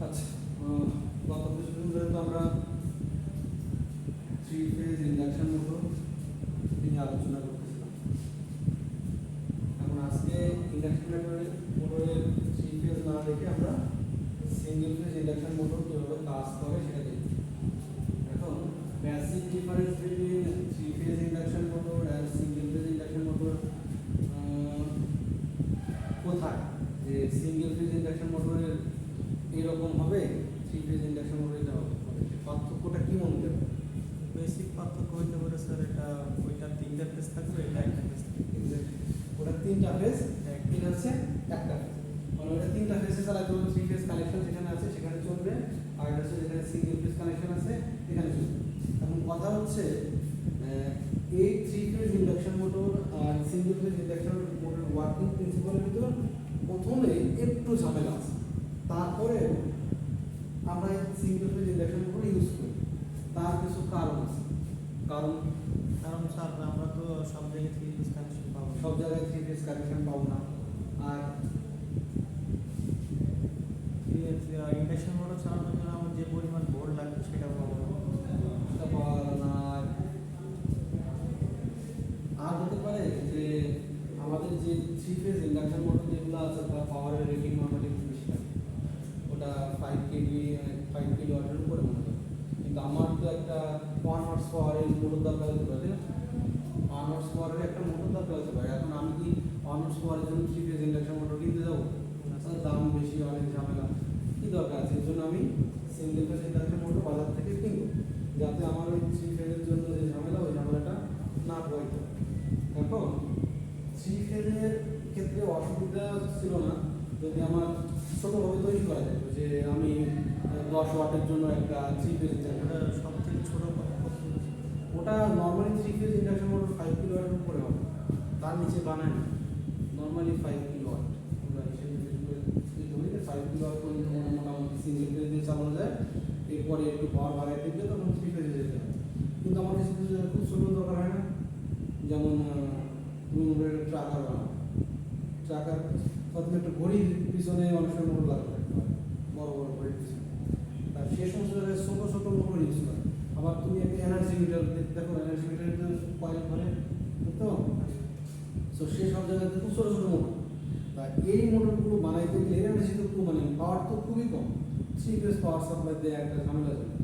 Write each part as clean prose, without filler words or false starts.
আচ্ছা, গত কিছুদিন ধরে তো আমরা থ্রি ফেজ ইন্ডাকশন মোটর নিয়ে আলোচনা করতেছিলাম। এখন আজকে ইন্ডাকশন মোটরের থ্রি ফেজ না দেখে আমরা সিঙ্গেল ফেজ ইন্ডাকশন মোটর কীভাবে কাজ করে সেটা দেখি। এখন basic difference between three phase induction motor and single phase induction motor কোথায়? যে সিঙ্গেল ফেজ ইন্ডাকশন মোটরের এরকম হবে, থ্রি ফেজ ইন্ডাকশন মোটর এটা হবে, পার্থক্যটা কি মনে হবে? বেসিক পার্থক্য হইতে পারে স্যার, এটা ওইটা তিনটা ফেজ থাকবে, এটা একটা ফেজ থাকবে। ওটা তিনটা ফেজ, এটা হচ্ছে একটা ফেজ। মানে ওটা তিনটা ফেজে চালাতে হবে, থ্রি ফেজ কানেকশন যেখানে আছে সেখানে চলবে, আর এটা হচ্ছে যেখানে সিঙ্গেল ফেজ কানেকশন আছে এখানে চলবে। এখন কথা হচ্ছে এই থ্রি ফেজ ইন্ডাকশন মোটর আর single phase induction motor working প্রিন্সিপালের ভিতর প্রথমে একটু ঝামেলা আছে, তারপরে আমরা এই single phase induction motor use করি। তার কিছু কারণ আছে। কারণ স্যার আমরা তো সব জায়গায় থ্রি ফেজ কানেকশন পাবো, সব জায়গায় থ্রি ফেজ কানেকশন পাবো না, আর ইন্ডাকশন মোটর চালানোর জন্য আমার যে পরিমাণ ভোল্ট লাগবে সেটা পাবো না। সেটা পাওয়া না। আর হতে পারে যে আমাদের যে থ্রি ফেজ ইন্ডাকশন মোটর যেগুলো আছে তার পাওয়ারের রেটিং নর্মালি একটু বেশি থাকে, ওটা 5 কিলো ওয়াটের উপরে মনে হয়। কিন্তু আমার তো একটা 1 হর্স পাওয়ারের মোটর দরকার হতে পারে, 1 হর্স পাওয়ারের একটা মোটর দরকার হতে পারে। এখন আমি কি 1 হর্স পাওয়ারের জন্য থ্রি ফেজ ইন্ডাকশন মোটর কিনতে যাবো? দাম বেশি, অনেক ঝামেলা, কি দরকার আছে? এর জন্য আমি সিঙ্গেল ফেজ ইন্ডাকশন মোটর বাজার থেকে কিনবো, যাতে আমার ওই থ্রি ফেজের জন্য যে ঝামেলা, ওই ঝামেলাটা না পোহাইতে। এখন থ্রি ফেজের ক্ষেত্রে অসুবিধা ছিল না যদি আমার ছোটোভাবে তৈরি করা যেত, যে আমি 10 ওয়াটের জন্য একটা থ্রি ফেজ ওটা সব থেকে ছোটো ওটা normally three phase induction motor 5 kilo ওয়াটের উপরে হবে, তার নিচে বানায় না। নর্মালি 5 কিলো ওয়াট আমরা হিসেবে ধরি, 5 কিলো ওয়াট পর্যন্ত মোটামুটি সিঙ্গেল ফেজ দিয়ে চালানো যায়। এরপরে একটু পাওয়ার বাড়াইতে গেলে তখন থ্রি ফেজে যেতে হয়। কিন্তু আমার কিছু কিছু জায়গায় খুব ছোটো দরকার হয় না, যেমন তুমি ট্রাকার বানাও, ট্রাকার প্রথমে একটা ঘড়ির পিছনে অনেক সময় মোটর লাগবে, বড় বড় ঘড়ির পিছনে, আর সে সমস্ত জায়গায় ছোটো ছোটো মোটর ইউজ করে। আবার তুমি একটা এনার্জি মিটার দেখো, এনার্জি মিটারের কয়েল ধরে তো, তো সে সব জায়গায় খুব ছোটো ছোটো মোটর। তা এই মোটরগুলো বানাইতে গেলে এনার্জি তো খুব, মানে পাওয়ার তো খুবই কম, থ্রি ফেজ পাওয়ার সাপ্লাই দিয়ে একটা ঝামেলা চলে।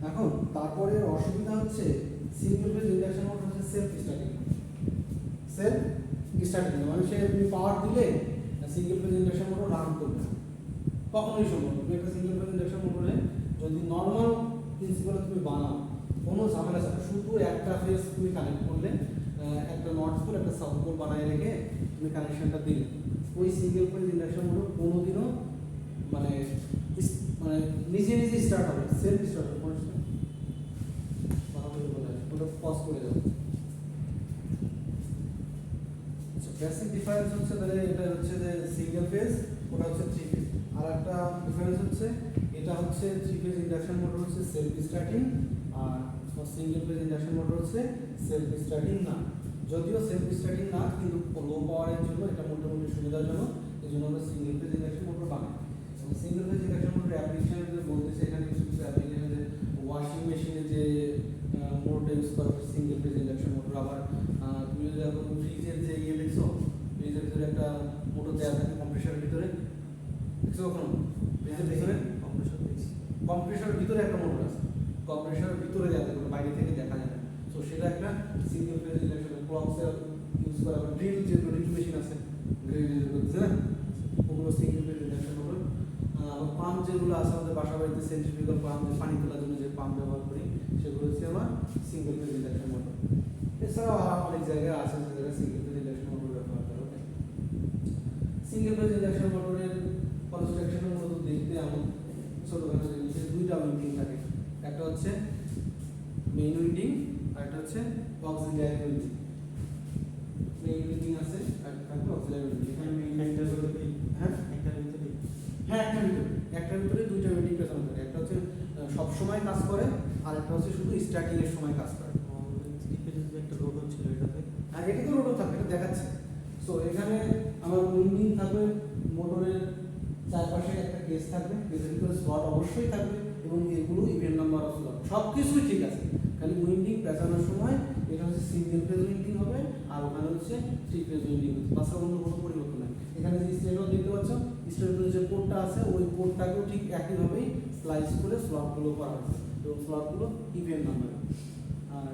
এখন তারপরে অসুবিধা হচ্ছে সিঙ্গেল ফেজ ইন্ডাকশন মোটর হচ্ছে সেলফ স্টার্টিং, মানে সে তুমি পাওয়ার দিলে single phase induction motor run করবে না, কখনোই সম্ভব। তুমি একটা সিঙ্গেল ফেজ ইন্ডাকশন মোটরে যদি নর্মাল প্রিন্সিপালে তুমি বানাও, কোনো ঝামেলা ছাড়া শুধু একটা ফেজ তুমি কানেক্ট করলে, একটা নর্থ পোল একটা সাউথ পোল বানিয়ে রেখে তুমি কানেকশনটা দিলে, ওই সিঙ্গেল ফেজ ইন্ডাকশন মোটর কোনোদিনও মানে মানে নিজে নিজে স্টার্ট হবে, সেলফ স্টার্ট হবে। ওটা পজ করে যাবে। বেসিক ডিফারেন্স হচ্ছে তাহলে এটা হচ্ছে যে সিঙ্গেল ফেজ, ওটা হচ্ছে থ্রি ফেজ। আর একটা ডিফারেন্স হচ্ছে এটা হচ্ছে থ্রি ফেজ ইন্ডাকশন মোটর হচ্ছে সেলফ স্টার্টিং, আর সিঙ্গেল ফেজ ইন্ডাকশন মোটর হচ্ছে সেলফ স্টার্টিং না। যদিও সেলফ স্টার্টিং না, কিন্তু লো পাওয়ারের জন্য এটা মোটামুটি সুবিধাজনক, এই জন্য আমরা সিঙ্গেল ফেজ ইন্ডাকশন মোটর বানাই। Single phase induction motor application বলতেছে এখানে কিছু কিছু অ্যাপ্লিকেশন, যে ওয়াশিং মেশিনে যে মোটরটা ইউজ করা হচ্ছে সিঙ্গেল ফেজ ইন্ডাকশন মোটর। আবার তুমি যদি এখন ফ্রিজের যে ইয়ে দেখছো, ফ্রিজের ভিতরে একটা মোটর দেওয়া থাকে কম্প্রেসারের ভিতরে, দেখছো কখনো? ফ্রিজের ভিতরে কম্প্রেসারের ভিতরে একটা মোটর আছে, কম্প্রেসারের ভিতরে দেওয়া থাকে, বাইরে থেকে দেখা যায় না। তো সেটা একটা সিঙ্গেল ফেজ ইন্ডাকশন। ক্লকসের ইউজ করা, ড্রিল যেগুলো ড্রিল মেশিন আছে, ড্রিল করতেছে না, ওগুলো সিঙ্গেল ফেজ ইন্ডাকশন মোটর। আবার পাম্প যেগুলো আছে আমাদের বাসা বাড়িতে, সেন্ট্রিফিউগাল পাম্প, পানি তোলার জন্য যে পাম্প ব্যবহার করি, সেগুলো হচ্ছে আমার সিঙ্গেল ফেজ ইন্ডাকশন মোটর। এছাড়াও অনেক জায়গায় আছে যে জায়গায় সিঙ্গেল ফেজ ইন্ডাকশন মোটর ব্যবহার করা হয়। সিঙ্গেল ফেজ ইন্ডাকশন মোটরের কনস্ট্রাকশনের মূলত দেখতে এমন ছোটখাটো জিনিস, দুইটা উইন্ডিং থাকে, একটা হচ্ছে মেইন উইন্ডিং আর একটা হচ্ছে অক্সিলারি উইন্ডিং। মেইন উইন্ডিং আছে আর একটা অক্সিলারি উইন্ডিং। একটার ভিতরে দুইটা উইন্ডিং পেছনে থাকে, একটা হচ্ছে সব সময় কাজ করে আর একটা হচ্ছে শুধু স্টার্টিং এর সময় কাজ করে। একটা রোড ছিল এটাতে, আর এটা তো রোডও থাকে, এটা দেখাচ্ছে। সো এখানে আমার উইন্ডিং থাকবে, মোটরের চারপাশে একটা পেজ থাকবে, পেজের ভিতরে স্লট অবশ্যই থাকবে এবং এগুলো ইভেন্ট নাম্বার অফ স্লট, সব কিছুই ঠিক আছে। খালি উইন্ডিং পেঁচানোর সময় এটা হচ্ছে সিঙ্গেল ফেজ উইন্ডিং হবে আর ওখানে হচ্ছে থ্রি ফেজ উইন্ডিং হচ্ছে, তাছাড়া অন্য কোনো পরিবর্তন নেই। এখানে যে স্টেটও দেখতে পাচ্ছ, স্টেটের যে কোডটা আছে ওই কোডটাকেও ঠিক একইভাবেই স্লাইস করে স্লটগুলো করা হয়েছে এবং স্লটগুলো ইভেন্ট নাম্বার। আর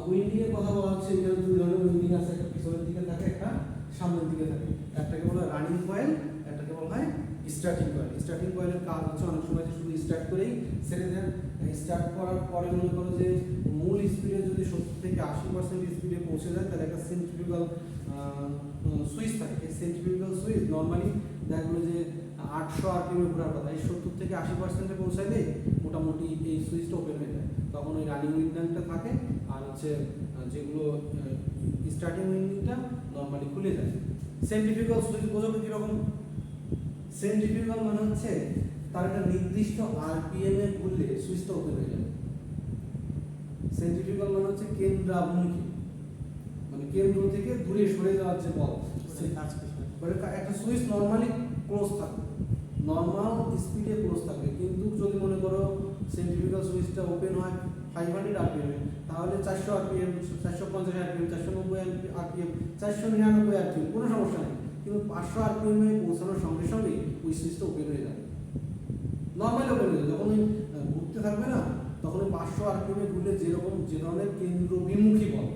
উইন্ডিং এর কথা বলা হচ্ছে, এখানে দুই ধরনের উইন্ডিং আছে, একটা পিছনের দিকে থাকে, একটা সামনের দিকে থাকে। একটাকে বলা হয় রানিং কয়েল, একটাকে বলা হয় স্টার্টিং কয়েল। স্টার্টিং কয়েলের কাজ হচ্ছে অনেক সময় যে শুধু স্টার্ট করেই ছেড়ে দেন, স্টার্ট করার পরে মনে করো যে মূল স্পিডে যদি 70 থেকে 80% স্পিডে পৌঁছে যায় তাহলে একটা সেন্ট্রিফিউগাল সুইচ থাকে। এই সেন্ট্রিফিউগাল সুইচ নর্মালি দেখা গেলো যে 800 আরপিএম ঘোরার কথা, এই 70 থেকে 80% পৌঁছাইলে মোটামুটি এই সুইচটা ওপেন হয়ে যায়, তখন ওই রানিং উইন্ডিংটা থাকে আর হচ্ছে যেগুলো স্টার্টিং উইন্ডিংটা নর্মালি খুলে যায়। সেন্ট্রিফিউগাল সুইচ বোঝাবে কীরকম? সেন্ট্রিফিউগাল মানে হচ্ছে তার একটা নির্দিষ্ট আরপিএম এ ঘুরলে সুইচটা ওপেন হয়ে যাবে। সেন্ট্রিফিউগাল মানে হচ্ছে কেন্দ্রাভিমুখী, মানে কেন্দ্র থেকে দূরে সরে যাওয়ার যে বল, একটা সুইচ নর্মালি ক্লোজ থাকবে, নর্মাল স্পিডে ক্লোজ থাকবে, কিন্তু যদি মনে করো সেন্ট্রিফিউগাল সুইচটা ওপেন হয় 500 আরপিএম তাহলে 400 আরপিএম, 450 আরপিএম, 490 আরপিএম, 499 আরপিএম কোনো সমস্যা নেই, কিন্তু 500 আরপিএম এ পৌঁছানোর সঙ্গে সঙ্গে ওই সুইচটা ওপেন হয়ে যাবে, নর্মালি ওপেন হয়ে যাবে। যখন ওই ঘুরতে থাকবে না তখন ওই 500 আরপিএম এ ঘুরলে যেরকম যে ধরনের কেন্দ্রবিমুখী বল,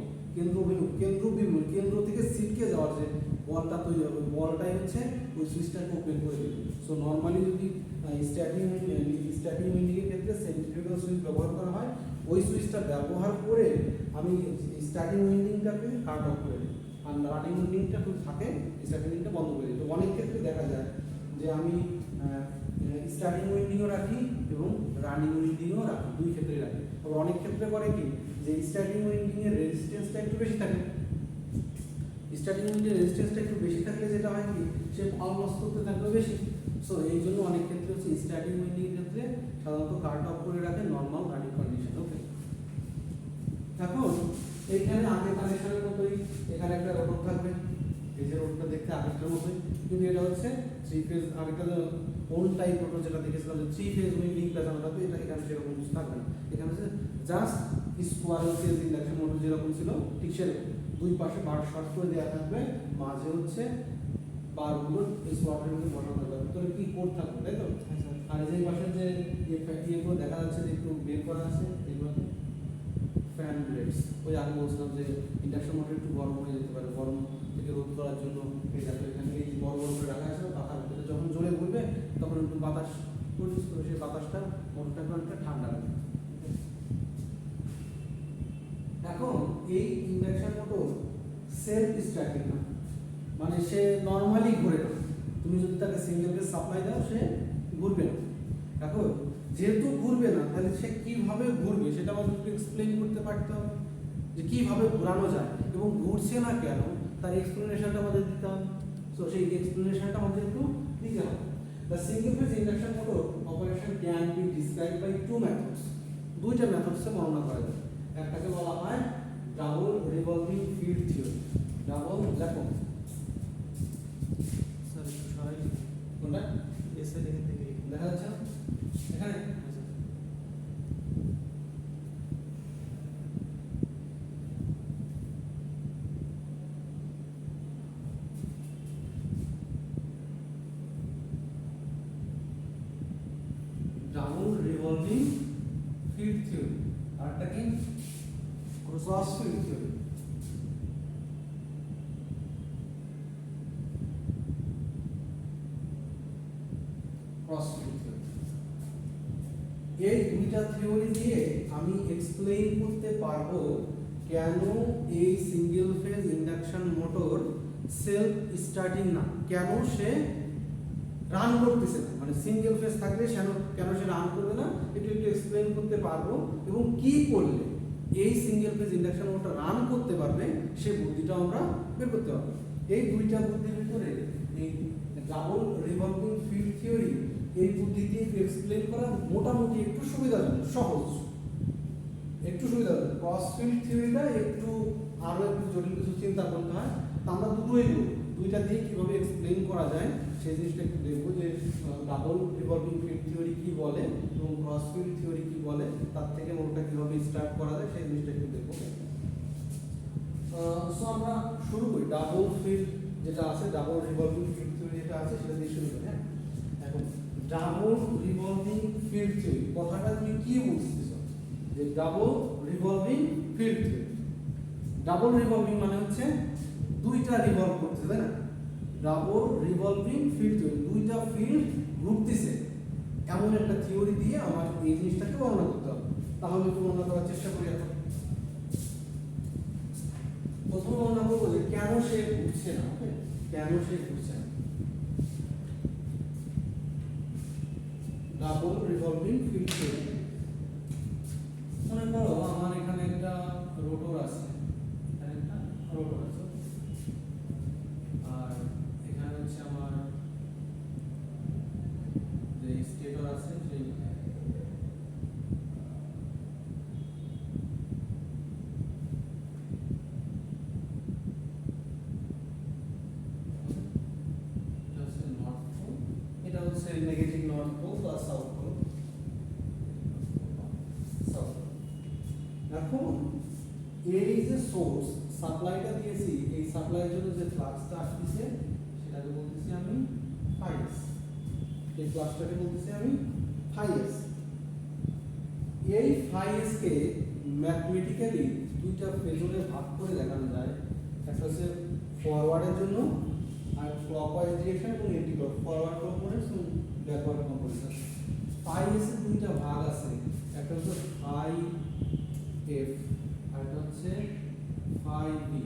কেন্দ্র থেকে সিটকে যাওয়ার যে বলটা তৈরি হবে, বলটাই হচ্ছে ওই সুইচটাকে ওপেন করে দেবে। সো নর্মালি যদি স্টার্টিং উইন্ডিংয়ের ক্ষেত্রে সেন্ট্রিফিউগাল সুইচ ব্যবহার করা হয়, ওই সুইচটা ব্যবহার করে আমি স্টার্টিং উইন্ডিংটাকে কাট অফ করে দিই আর রানিং উইন্ডিংটা খুব থাকে, স্টার্টিং উইন্ডিংটা বন্ধ করে দিই। তো অনেক ক্ষেত্রে দেখা যায় যে আমি স্টার্টিং উইন্ডিংও রাখি এবং রানিং উইন্ডিংও রাখি, দুই ক্ষেত্রে রাখি। আবার অনেক ক্ষেত্রে করে কি যে স্টার্টিং উইন্ডিংয়ের রেজিস্ট্যান্সটা একটু বেশি থাকে, স্টার্টিং উইন্ডিংয়ের রেজিস্ট্যান্সটা একটু বেশি থাকলে যেটা হয় কি সে ফল লস করতে থাকবে বেশি। সো এই জন্য অনেক ক্ষেত্রে হচ্ছে স্টার্টিং উইন্ডিংয়ের ক্ষেত্রে সাধারণত কাট অফ করে রাখে নর্মাল রানিং কন্ডিশন। ওকে, এখন এইখানে আগে কানেকশনের মতোই এখানে একটা রোটর থাকবে, এই যে রোটরটা দেখতে আগেরটার মতোই, কিন্তু এটা হচ্ছে থ্রি ফেজ, আগেরটা ওল্ড টাইপ রোটর যেটা দেখেছিলাম যে থ্রি ফেজ উইন্ডিং প্যাটার্ন থাকবে, এটা এখানে সেরকম কিছু থাকবে না। এখানে হচ্ছে just square phase induction motor যেরকম ছিল ঠিক সেরকম, দুই পাশে বার শর্ট করে দেওয়া থাকবে, মাঝে হচ্ছে বারগুলো এই স্লটের মধ্যে বসানো থাকবে, ভিতরে কি কোড থাকবে, তাই তো? আর এই যে পাশে যে ইয়েগুলো দেখা যাচ্ছে যে একটু বের করা আছে, এগুলো ফ্যান ব্লেডস। ওই আগে বলছিলাম যে ইন্ডাকশন মোটর একটু গরম হয়ে যেতে পারে, গরম থেকে রোধ করার জন্য এই দেখো এখানে এই বড় বড় করে রাখা আছে, পাখার ভিতরে যখন জোরে ঘুরবে তখন একটু বাতাস প্রডিউস করে সেই বাতাসটা মোটরটাকে অনেকটা ঠান্ডা রাখবে। এখন এই ইন্ডাকশন মোটর সেলফ স্টার্টিং না, মানে সে নর্মালি ঘুরে না, তুমি যদি তাকে সিঙ্গেল ফেজ সাপ্লাই দাও সে ঘুরবে না। এখন যেহেতু ঘুরবে না তাহলে সে কিভাবে ঘুরবে সেটা আমাদের একটু এক্সপ্লেইন করতে পারতে হবে যে কিভাবে ঘোরানো যায় এবং ঘুরছে না কেন তার এক্সপ্লেনেশনটা আমাদের দিতে হবে। সো সেই এক্সপ্লেনেশনটা আমাদের একটু দিতে হবে। The single phase induction motor operation can be described by two methods, দুইটা মেথডসে বর্ণনা করা যায়। একটাকে বলা হয় double revolving field theory, double দেখো স্যার একটু সরাই কোনটা এসে দেখে থেকে দেখা যাচ্ছে না এখানে? ডাবল রিভলভিং ফিল্ড থিওরি, আরটা কি cross field theory. Cross field theory, এই দুইটা থিওরি দিয়ে আমি এক্সপ্লেইন করতে পারবো কেন এই single phase induction motor self starting না, কেন সে রান করতেছে না, মানে সিঙ্গেল ফেজ থাকলে কেন সে রান করবে না, একটু এক্সপ্লেইন করতে পারবো এবং কি করলে এই single phase induction motor run করতে পারবে সে বুদ্ধিটা আমরা বের করতে পারবো। এই দুইটা বুদ্ধির ভিতরে এই ডাবল রিভলভিং ফিল্ড থিওরি, এই বুদ্ধি দিয়ে এক্সপ্লেইন করা মোটামুটি একটু সুবিধাজনক, সহজ, একটু সুবিধাজনক। ক্রস ফিল্ড থিওরিটা একটু আরো একটু জটিল কিছু চিন্তা করতে হয়, তো আমরা দুটোই করব, দুইটা দিয়ে কীভাবে এক্সপ্লেন করা যায় সেই জিনিসটা একটু দেখবো, যে ডাবল রিভলভিং ফিল্ড থিওরি কী বলে এবং ক্রস ফিল্ড থিওরি কী বলে, তার থেকে মোটটা কীভাবে স্টার্ট করা যায় সেই জিনিসটা একটু দেখবো। সো আমরা শুরু করি ডাবল ফিল্ড যেটা আছে, ডাবল রিভলভিং ফিল্ড থিওরি যেটা আছে সেটা দিয়ে শুরু করি। হ্যাঁ, এখন ডাবল রিভলভিং ফিল্ড থিওরি কথাটা তুমি কি বুঝতেছো, যে double revolving field theory, double revolving মানে হচ্ছে দুইটা রিভলভ করছে, তাই না? ডাবল রিভলভিং ফিল্ড থিওরি, দুইটা ফিল্ড ঘুরতেছে এমন একটা থিওরি দিয়ে আমার এই জিনিসটাকে বর্ণনা করতে হবে। তাহলে একটু বর্ণনা করার চেষ্টা করি। এখন প্রথমে বর্ণনা করবো যে কেন সে ঘুরছে না, কেন সে ঘুরছে না। ডাবল রিভলভিং ফিল্ড থিওরি, মনে করো আমার এখানে একটা রোটর আছে, এখানে একটা রোটর আছে, আর এখানে হচ্ছে আমার যে স্টেটর আছে সেই এটা হচ্ছে নেগেটিভ নর্থ পোল বা সাউথ পোল। এখন এই যে সোর্স সাপ্লাইটা দিয়েছি, এই সাপ্লাইয়ের জন্য যে ফ্লাক্সটা আসছে সেটাকে বলতেছি আমি ফাইএস, এই ফ্লাক্সটাকে বলতেছি আমি ফাইএস। এই ফাইএস কে ম্যাথমেটিক্যালি দুইটা ফেজরে ভাগ করে দেখানো যায়, একটা হচ্ছে ফরওয়ার্ডের জন্য আর ক্লকওয়াইজ ডিরেকশন এবং এন্টি ক্লক, ফরওয়ার্ড কম্পোনেন্টস এবং ব্যাকওয়ার্ড কম্পোনেন্টস। ফাইএস এর দুইটা ভাগ আছে, একটা হচ্ছে ফাই এফ আর একটা হচ্ছে phi B.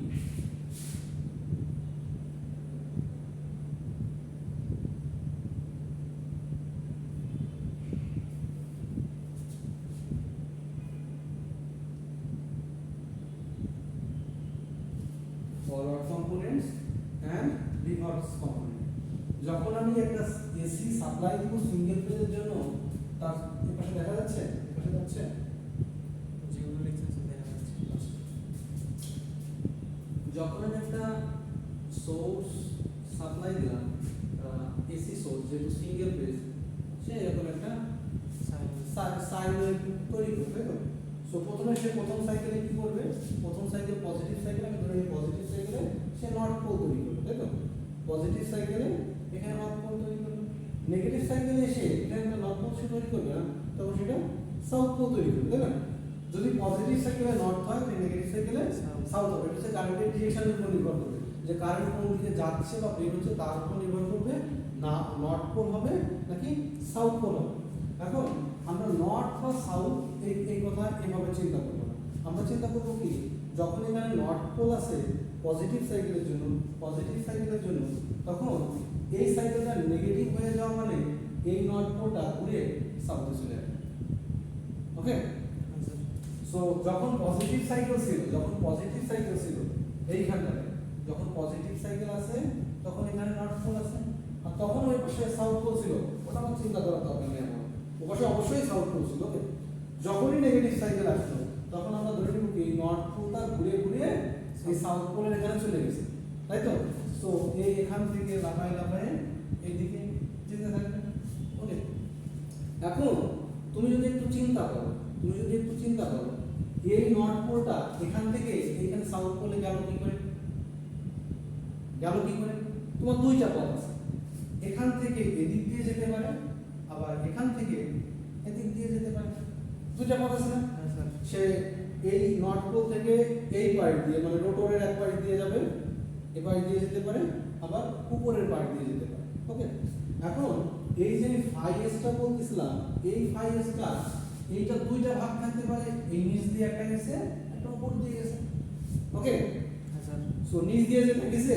Forward components and reverse component. যখন আমি একটা এসি সাপ্লাই দিব সিঙ্গেল ফেজের জন্য, তার পাশে দেখা যাচ্ছে, পাশে যাচ্ছে যেগুলো লিখছেন সেটা দেখা যাচ্ছে। যখন আমি একটা সোর্স সাপ্লাই দিলাম, এসি সোর্স যেহেতু সিঙ্গেল ফেজ, সে এরকম একটা সাইন ওয়েভ তৈরি করবে, তাই তো? সো প্রথমে সে প্রথম সাইকেলে কি করবে, প্রথম সাইকেল পজিটিভ সাইকেল, আমি ধরে নিই পজিটিভ সাইকেলে সে নর্থ পোল তৈরি করবে, তাই তো? পজিটিভ সাইকেলে এখানে নর্থ পোল তৈরি করবে, নেগেটিভ সাইকেলে এসে এখানে একটা নর্থ পোল সে তৈরি করবে না, তখন সেটা সাউথ পোল তৈরি করবে, তাই না? যদি পজিটিভ সাইকেলে নর্থ হয়, নেগেটিভ সাইকেলে সাউথ হবে। এটা হচ্ছে কারেন্টের ডিরেকশনের উপর নির্ভর করবে, যে কারেন্ট কোন দিকে যাচ্ছে বা বের হচ্ছে তার উপর নির্ভর করবে না নর্থ পোল হবে নাকি সাউথ পোল হবে। এখন আমরা নর্থ বা সাউথ এই কথা এভাবে চিন্তা করবো না, আমরা চিন্তা করবো কি, যখন এখানে নর্থ পোল আছে পজিটিভ সাইকেলের জন্য, তখন এই সাইকেলটা নেগেটিভ হয়ে যাওয়া মানে এই নর্থ পোলটা ঘুরে সাউথে চলে যাবে। ওকে, সো যখন পজিটিভ সাইকেল ছিল এইখানটাতে, যখন পজিটিভ সাইকেল আছে তখন এখানে নর্থ পোল আছে, আর তখন ওই পাশে সাউথ পোল ছিল, ওটা আমার চিন্তা করার দরকার নেই আমার, ও পাশে অবশ্যই সাউথ পোল ছিল। ওকে, যখনই নেগেটিভ সাইকেল আসলো তখন আমরা ধরে নিব কি নর্থ পোলটা ঘুরে এই সাউথ পোলের এখানে চলে গেছে, তাই তো? সো এই এখান থেকে লাফায় এইদিকে যেতে থাকবে। ওকে, এখন তুমি যদি একটু চিন্তা করো, এই নর্থ পোলটা এখান থেকে এখানে সাউথ পোলে গেল কি করে? তোমার দুইটা পথ আছে, এখান থেকে এদিক দিয়ে যেতে পারে, আবার এখান থেকে এদিক দিয়ে যেতে পারে, দুইটা পথ আছে না? সে এই নর্থ পোল থেকে এই পার্ট দিয়ে মানে রোটরের এক পার্ট দিয়ে যাবে, এই পার্ট দিয়ে যেতে পারে, আবার উপরের পার্ট দিয়ে যেতে পারে। ওকে, এখন এই যে ফাইএসটা বলতেছিলাম, এই ফাইএসটা এইটা দুইটা ভাগ থাকতে পারে, এই নিচ দিয়ে একটা গেছে, একটা উপর দিয়ে গেছে। ওকে, সো নিচ দিয়ে যেটা গেছে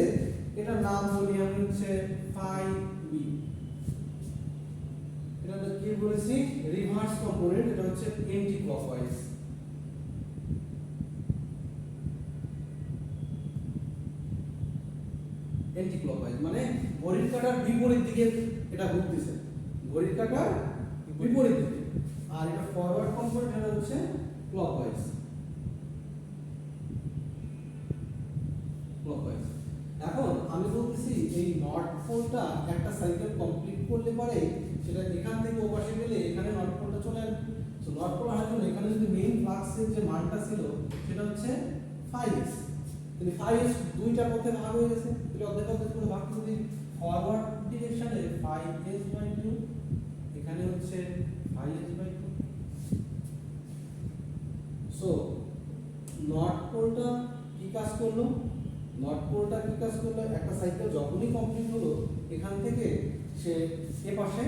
এটার নাম বলি আমি হচ্ছে ফাই বি, এটা কি বলেছি রিভার্স কম্পোনেন্ট, এটা হচ্ছে এন্টি ক্লকওয়াইজ। এন্টি ক্লকওয়াইজ মানে ঘড়ির কাঁটার বিপরীত দিকে এটা ঘুরতেছে, ঘড়ির কাঁটার বিপরীত দিকে। আর এটা ফরওয়ার্ড কম্পোনেন্ট, এটা হচ্ছে ক্লকওয়াইজ। এখন আমি বলতেছি এই নট পোলটা একটা সাইকেল কমপ্লিট করলে পরে সেটা এখান থেকে ও পাশে গেলে এখানে নট পোলটা চলে আসবে। সো নট পোল আসার জন্য এখানে যদি মেইন ফ্লাক্সের যে মানটা ছিল সেটা হচ্ছে 5s, তাহলে 5s দুইটা পথে ভাগ হয়ে গেছে, তাহলে অর্ধেক অর্ধেক করে ভাগ করে দিই। ফরওয়ার্ড ডিরেকশনে 5s/2, এখানে হচ্ছে 5s/2। সো নট পোলটা কি কাজ করলো? নট পোলটা কি কাজ করলো? একটা সাইকেল যখনই কমপ্লিট হলো এখান থেকে সে এ পাশে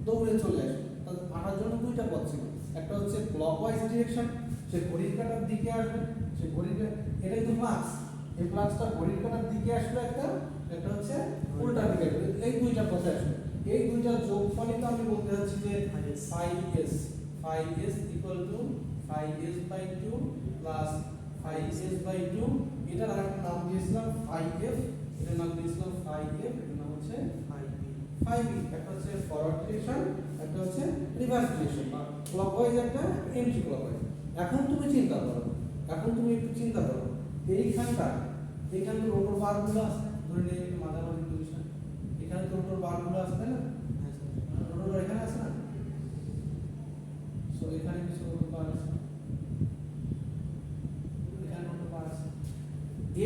দৌড়ে চলে আসবে। তাহলে আসার জন্য দুইটা পথ ছিল, একটা হচ্ছে ক্লকওয়াইজ ডিরেকশন, সে ঘড়ির কাঁটার দিকে আসবে, সে ঘড়ির এটা কিন্তু ফ্লাক্স, এই ফ্লাক্সটা ঘড়ির কাঁটার দিকে আসবে, একটা হচ্ছে উল্টা দিকে আসবে। এই দুইটা পথে আসবে, এই দুইটার যোগফলই তো আমি বলতে চাচ্ছি যে 5s, 5s equal to 5s/2 plus 5s/2। এটার আরেকটা নাম দিয়েছিলাম 5f, এটার নাম দিয়েছিলাম 5f, এটার নাম হচ্ছে 5b। একটা হচ্ছে ফরওয়ার্ড ডিরেকশন, একটা হচ্ছে রিভার্স ডিরেকশন, বা ক্লকওয়াইজ একটা এন্টি ক্লকওয়াইজ। এখন তুমি চিন্তা করো, একটু চিন্তা করো, এইখানে রোটর বারগুলো আছে, ধরে নিয়ে মাঝামাঝি পজিশন, এখানে তো রোটর বারগুলো আছে, তাই না? রোটর বার এখানে আছে না? সো এখানে কিছু রোটর বার আছে, এখানে রোটর বার আছে।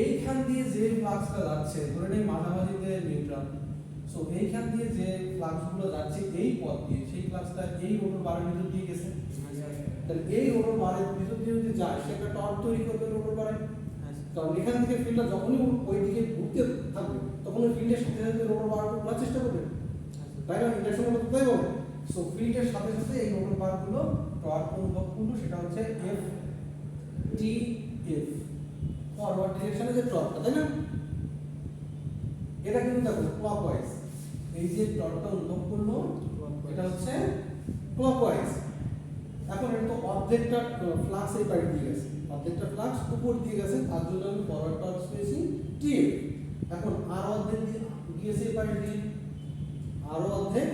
এইখান দিয়ে যে ফ্লাক্সটা যাচ্ছে, ধরে নিই মাঝামাঝিতে নিউট্রাল, সো এইখান দিয়ে যে ফ্লাক্সগুলো যাচ্ছে এই পথ দিয়ে, সেই ফ্লাক্সটা এই রোটর বারের ভিতর দিয়ে গেছে। তাহলে এই রোটর বারের ভিতর দিয়ে যদি যায়, সে একটা টর্ক তৈরি করবে রোটর বারে। কারণ এখান থেকে ফিল্ডটা যখনই ওই দিকে ঘুরতে থাকবে, তখন ওই ফিল্ডের সাথে সাথে রোটর বারটা ঘোরার চেষ্টা করবে, তাই না? ইন্ডাকশন মতো তাই হবে। সো ফিল্ডের সাথে সাথে এই রোটর বারগুলো টর্ক অনুভব করলো, সেটা হচ্ছে এফ টি এফ, ফরওয়ার্ড ডিরেকশনে যে টর্কটা, তাই না? এটা কিন্তু দেখো ক্লকওয়াইজ, এই যে টর্কটা অনুভব করলো এটা হচ্ছে ক্লকওয়াইজ। এখন এটা তো অর্ধেকটা ফ্লাক্স এই পাশে দিয়ে গেছে, অর্ধেকটা ফ্লাক্স উপর দিয়ে গেছে, তার জন্য আমি ফরওয়ার্ড টর্ক পেয়েছি টিএফ। এখন আর অর্ধেক দিয়েছে এই পাশে দিয়ে, আরো অর্ধেক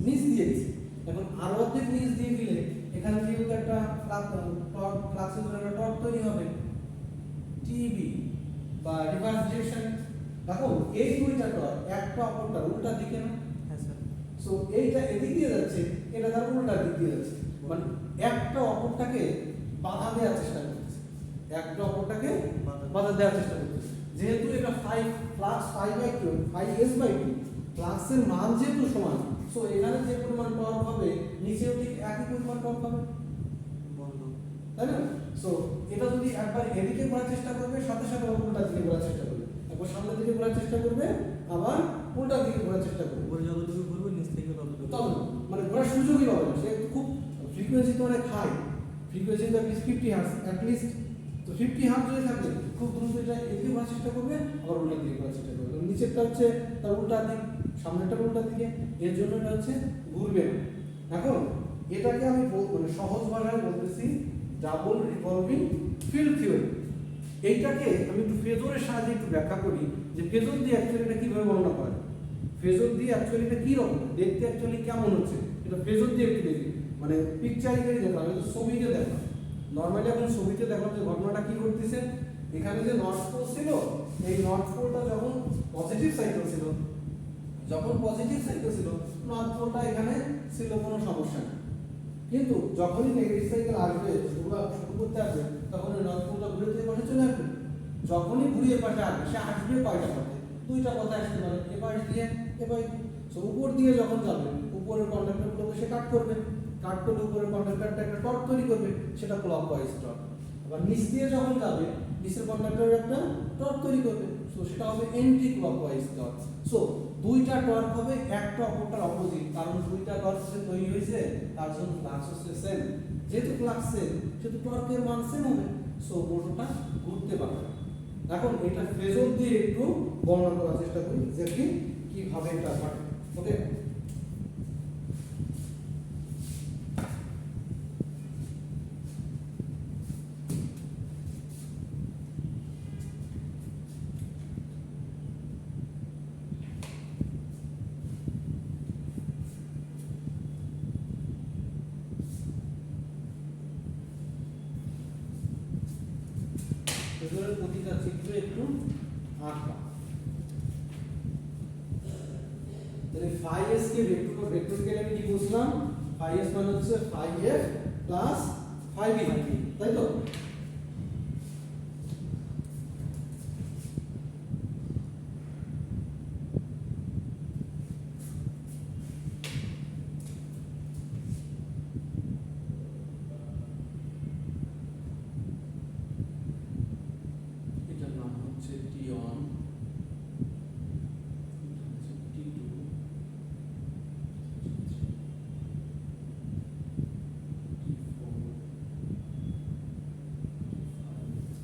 নিচ দিয়ে গেছে। এখন আরো অর্ধেক নিচ দিয়ে দিলে এখানে কিন্তু একটা ফ্লাক্সের জন্য একটা টর্ক তৈরি হবে টিবি বা রিভার্স ডিরেকশন। দেখো এই দুইটা টর্ক একটা অপরটা উল্টা দিকে না? হ্যাঁ স্যার। সো এইটা এদিক দিয়ে যাচ্ছে, এটা তার উল্টা দিক দিয়ে যাচ্ছে, মানে একটা অপরটাকে বাধা দেওয়ার চেষ্টা করতেছে, একটা অপরটাকে বাধা দেওয়ার চেষ্টা করতেছে। যেহেতু এটা 5 প্লাস 5/2 5s/2, ফ্লাক্সের মান যেহেতু সমান, সো এখানে যে পরিমাণ টর্ক হবে নিচেও ঠিক একই পরিমাণ টর্ক হবে, তাই না? সো এটা যদি একবার এদিকে ঘোরার চেষ্টা করবে, সাথে সাথে উল্টা দিকে ঘোরার চেষ্টা করবে, একবার সামনের দিকে ঘোরার চেষ্টা করবে, আবার উল্টা দিকে ঘোরার চেষ্টা করবে। উপরে যতটুকু ঘুরবে নিচ থেকে তবে মানে ঘোরার সুযোগই পাবে না, সে খুব ফ্রিকোয়েন্সি তো অনেক হাই, ফ্রিকোয়েন্সি তো অ্যাটলিস্ট 50 হার্টজ অ্যাটলিস্ট। তো 50 হার্টজ যদি থাকে খুব দ্রুত এটা এদিকে ঘোরার চেষ্টা করবে, আবার উল্টা দিকে ঘোরার চেষ্টা করবে। নিচেরটা হচ্ছে তার উল্টা দিক, সামনেরটা উল্টা দিকে, এর জন্য এটা হচ্ছে ঘুরবে না। এখন এটাকে আমি মানে সহজ ভাষায় বলতেছি ডাবল রিভলভিং ফিল্ড থিওরি। এইটাকে আমি একটু ফেজরের সাহায্যে একটু ব্যাখ্যা করি যে ফেজর দিয়ে অ্যাকচুয়ালি এটা কিভাবে বর্ণনা করে, ফেজর দিয়ে অ্যাকচুয়ালি এটা কি রকম দেখতে, অ্যাকচুয়ালি কেমন হচ্ছে, এটা ফেজর দিয়ে একটু দেখি, মানে পিকচারিক্যালি দেখলাম, এটা ছবিতে দেখলাম। নর্মালি এখন ছবিতে দেখলাম যে ঘটনাটা কি ঘটতেছে। এখানে যে নর্থ পোল ছিল, এই নর্থ পোলটা যখন পজিটিভ সাইকেল ছিল, নর্থ পোলটা এখানে ছিল, কোনো সমস্যা নেই। কিন্তু যখনই নেগেটিভ সাইকেল আসবে, শুরু করতে আসবে, তখন ওই নর্থ পোলটা ঘুরে দিয়ে পাশে চলে আসবে। যখনই ঘুরিয়ে পাশে আসবে, সে আসবে কয়টা পথে? দুইটা পথে আসতে পারে, এপাশ দিয়ে এপাশ দিয়ে। সো উপর দিয়ে যখন যাবে, উপরের কন্ডাক্টরগুলোকে সে কাট করবে, কাট করলে উপরের কন্ডাক্টরটা একটা টর্ক তৈরি করবে, সেটা ক্লকওয়াইজ টর্ক। আবার নিচ দিয়ে যখন যাবে, নিচের কন্ডাক্টর একটা টর্ক তৈরি করবে, সো সেটা হবে এন্টি ক্লকওয়াইজ টর্ক। সো দুইটা টর্ক হবে একটা অপরটার অপোজিট, কারণ দুইটা টর্ক যে তৈরি হয়েছে তার জন্য ফ্লাক্স হচ্ছে সেম। যেহেতু ফ্লাক্স সেম, সেহেতু টর্কের মান সেম হবে, সো মোটরটা ঘুরতে পারবে। এখন এটা ফেজর দিয়ে একটু বর্ণনা করার চেষ্টা করি যে কিভাবে এটা ঘটে। ওকে, ফেজরের প্রতিটা চিত্র একটু আঁকবা। তাহলে phi s কে ভেক্টর কে আমি কি বুঝলাম, phi s মানে হচ্ছে phi f plus phi b, তাই তো? এটার নাম হচ্ছে T1, T2,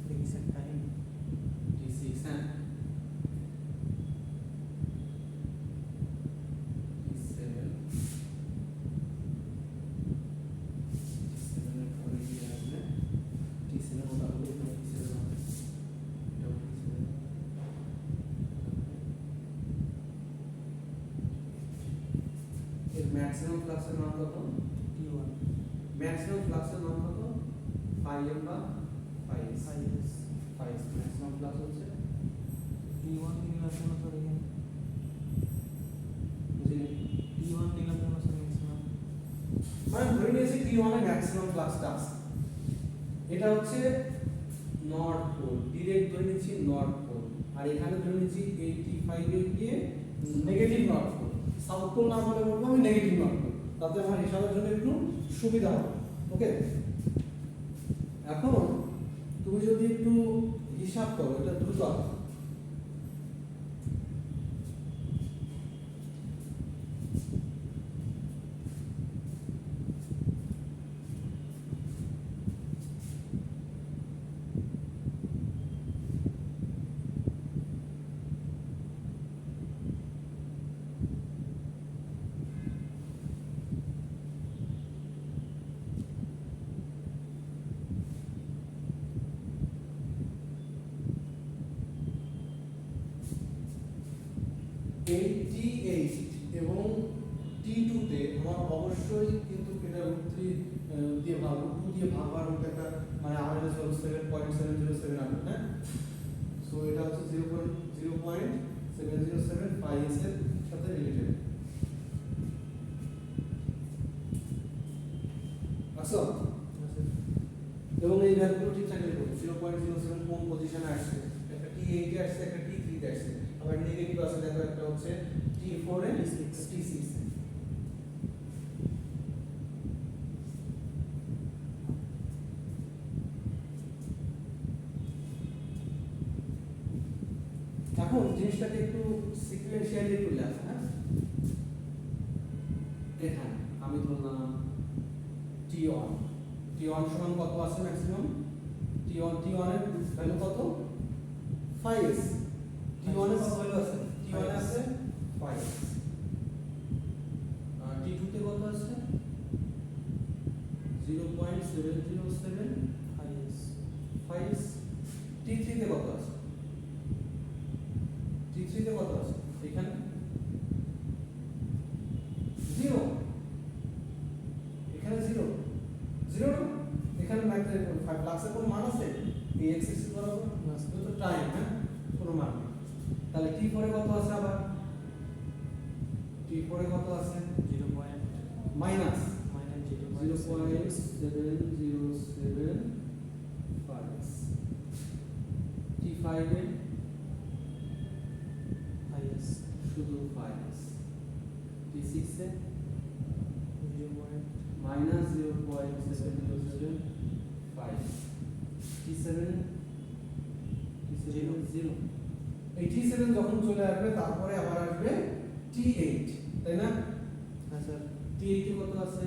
দেখি স্যার টাইম T6, হ্যাঁ, T7, T7 এর পরে কি আসবে? T7 ওটা হলো T7 হবে, এটা হলো T7, এর ম্যাক্সিমাম ফ্লাক্সের মান কত? T1 ম্যাক্সিমাম ফ্লাক্সের মান কত? phi m বা phi s, IS phi s maximum flux হচ্ছে, T1 নিলাম কেন স্যার এখানে বুঝলি? T1 নিলাম কেন স্যার ম্যাক্সিমাম মানে ধরে নিয়েছি T1 এর ম্যাক্সিমাম ফ্লাক্সটা আছে, এটা হচ্ছে নর্থ পোল, ডিরেক্ট ধরে নিচ্ছি নর্থ পোল, আর এখানে ধরে নিচ্ছি 85 এ গিয়ে negative north pole, south pole না বলে বলবো আমি নেগেটিভ নর্থ পোল, তাতে আমার হিসাবের জন্য একটু সুবিধা হবে। ওকে, এখন তুমি যদি একটু হিসাব করো, এটা দ্রুত হবে। এই T8 এবং T2 তে আমার অবশ্যই কিন্তু এটা √3 দিয়ে ভাগ, √2 দিয়ে ভাগ হওয়ার মতো একটা মানে আরএলএস হলো 7.707 আসবে, হ্যাঁ। সো এটা হচ্ছে 0.707 phi s এর সাথে রিলেটেড। আচ্ছা, এবং এই ভ্যালুগুলো ঠিকঠাক লিখো, 0.07 কোন পজিশনে আসছে, একটা T8 এ আসছে, একটা T3 তে আসছে, আবার নেগেটিভ আছে দেখো, একটা হচ্ছে T4 এ, T6 এ। এখন জিনিসটাকে একটু সিকোয়েন্সিয়ালি একটু লেখা, হ্যাঁ। এখানে আমি ধরলাম T1 সমান কত আছে ম্যাক্সিমাম, T1 এর ভ্যালু কত, phi s, T1 এর কত ভ্যালু আছে, T1 এ আছে phi s, আর T2 তে কত আছে 0.707 IS phi s, T3 তে কত আছে, T3 তে কত আছে, এখানে 0, এখানে 0 না, এখানে ম্যাক্সিমাম 5 ফ্লাক্সের কোন মান আছে, এই x এক্সিস বরাবর না তো টাইম, হ্যাঁ, কোনো মান নেই। তাহলে T4 এ কত আছে, আবার T4 এ কত আছে, minus 0.707 phi s, T5 A IS শুধু phi s, T6 এ 0. minus 0.707 phi s, T7 0, এই T7 যখন চলে আসবে তারপরে আবার আসবে T8, তাই না? হ্যাঁ স্যার T8 এ কত আছে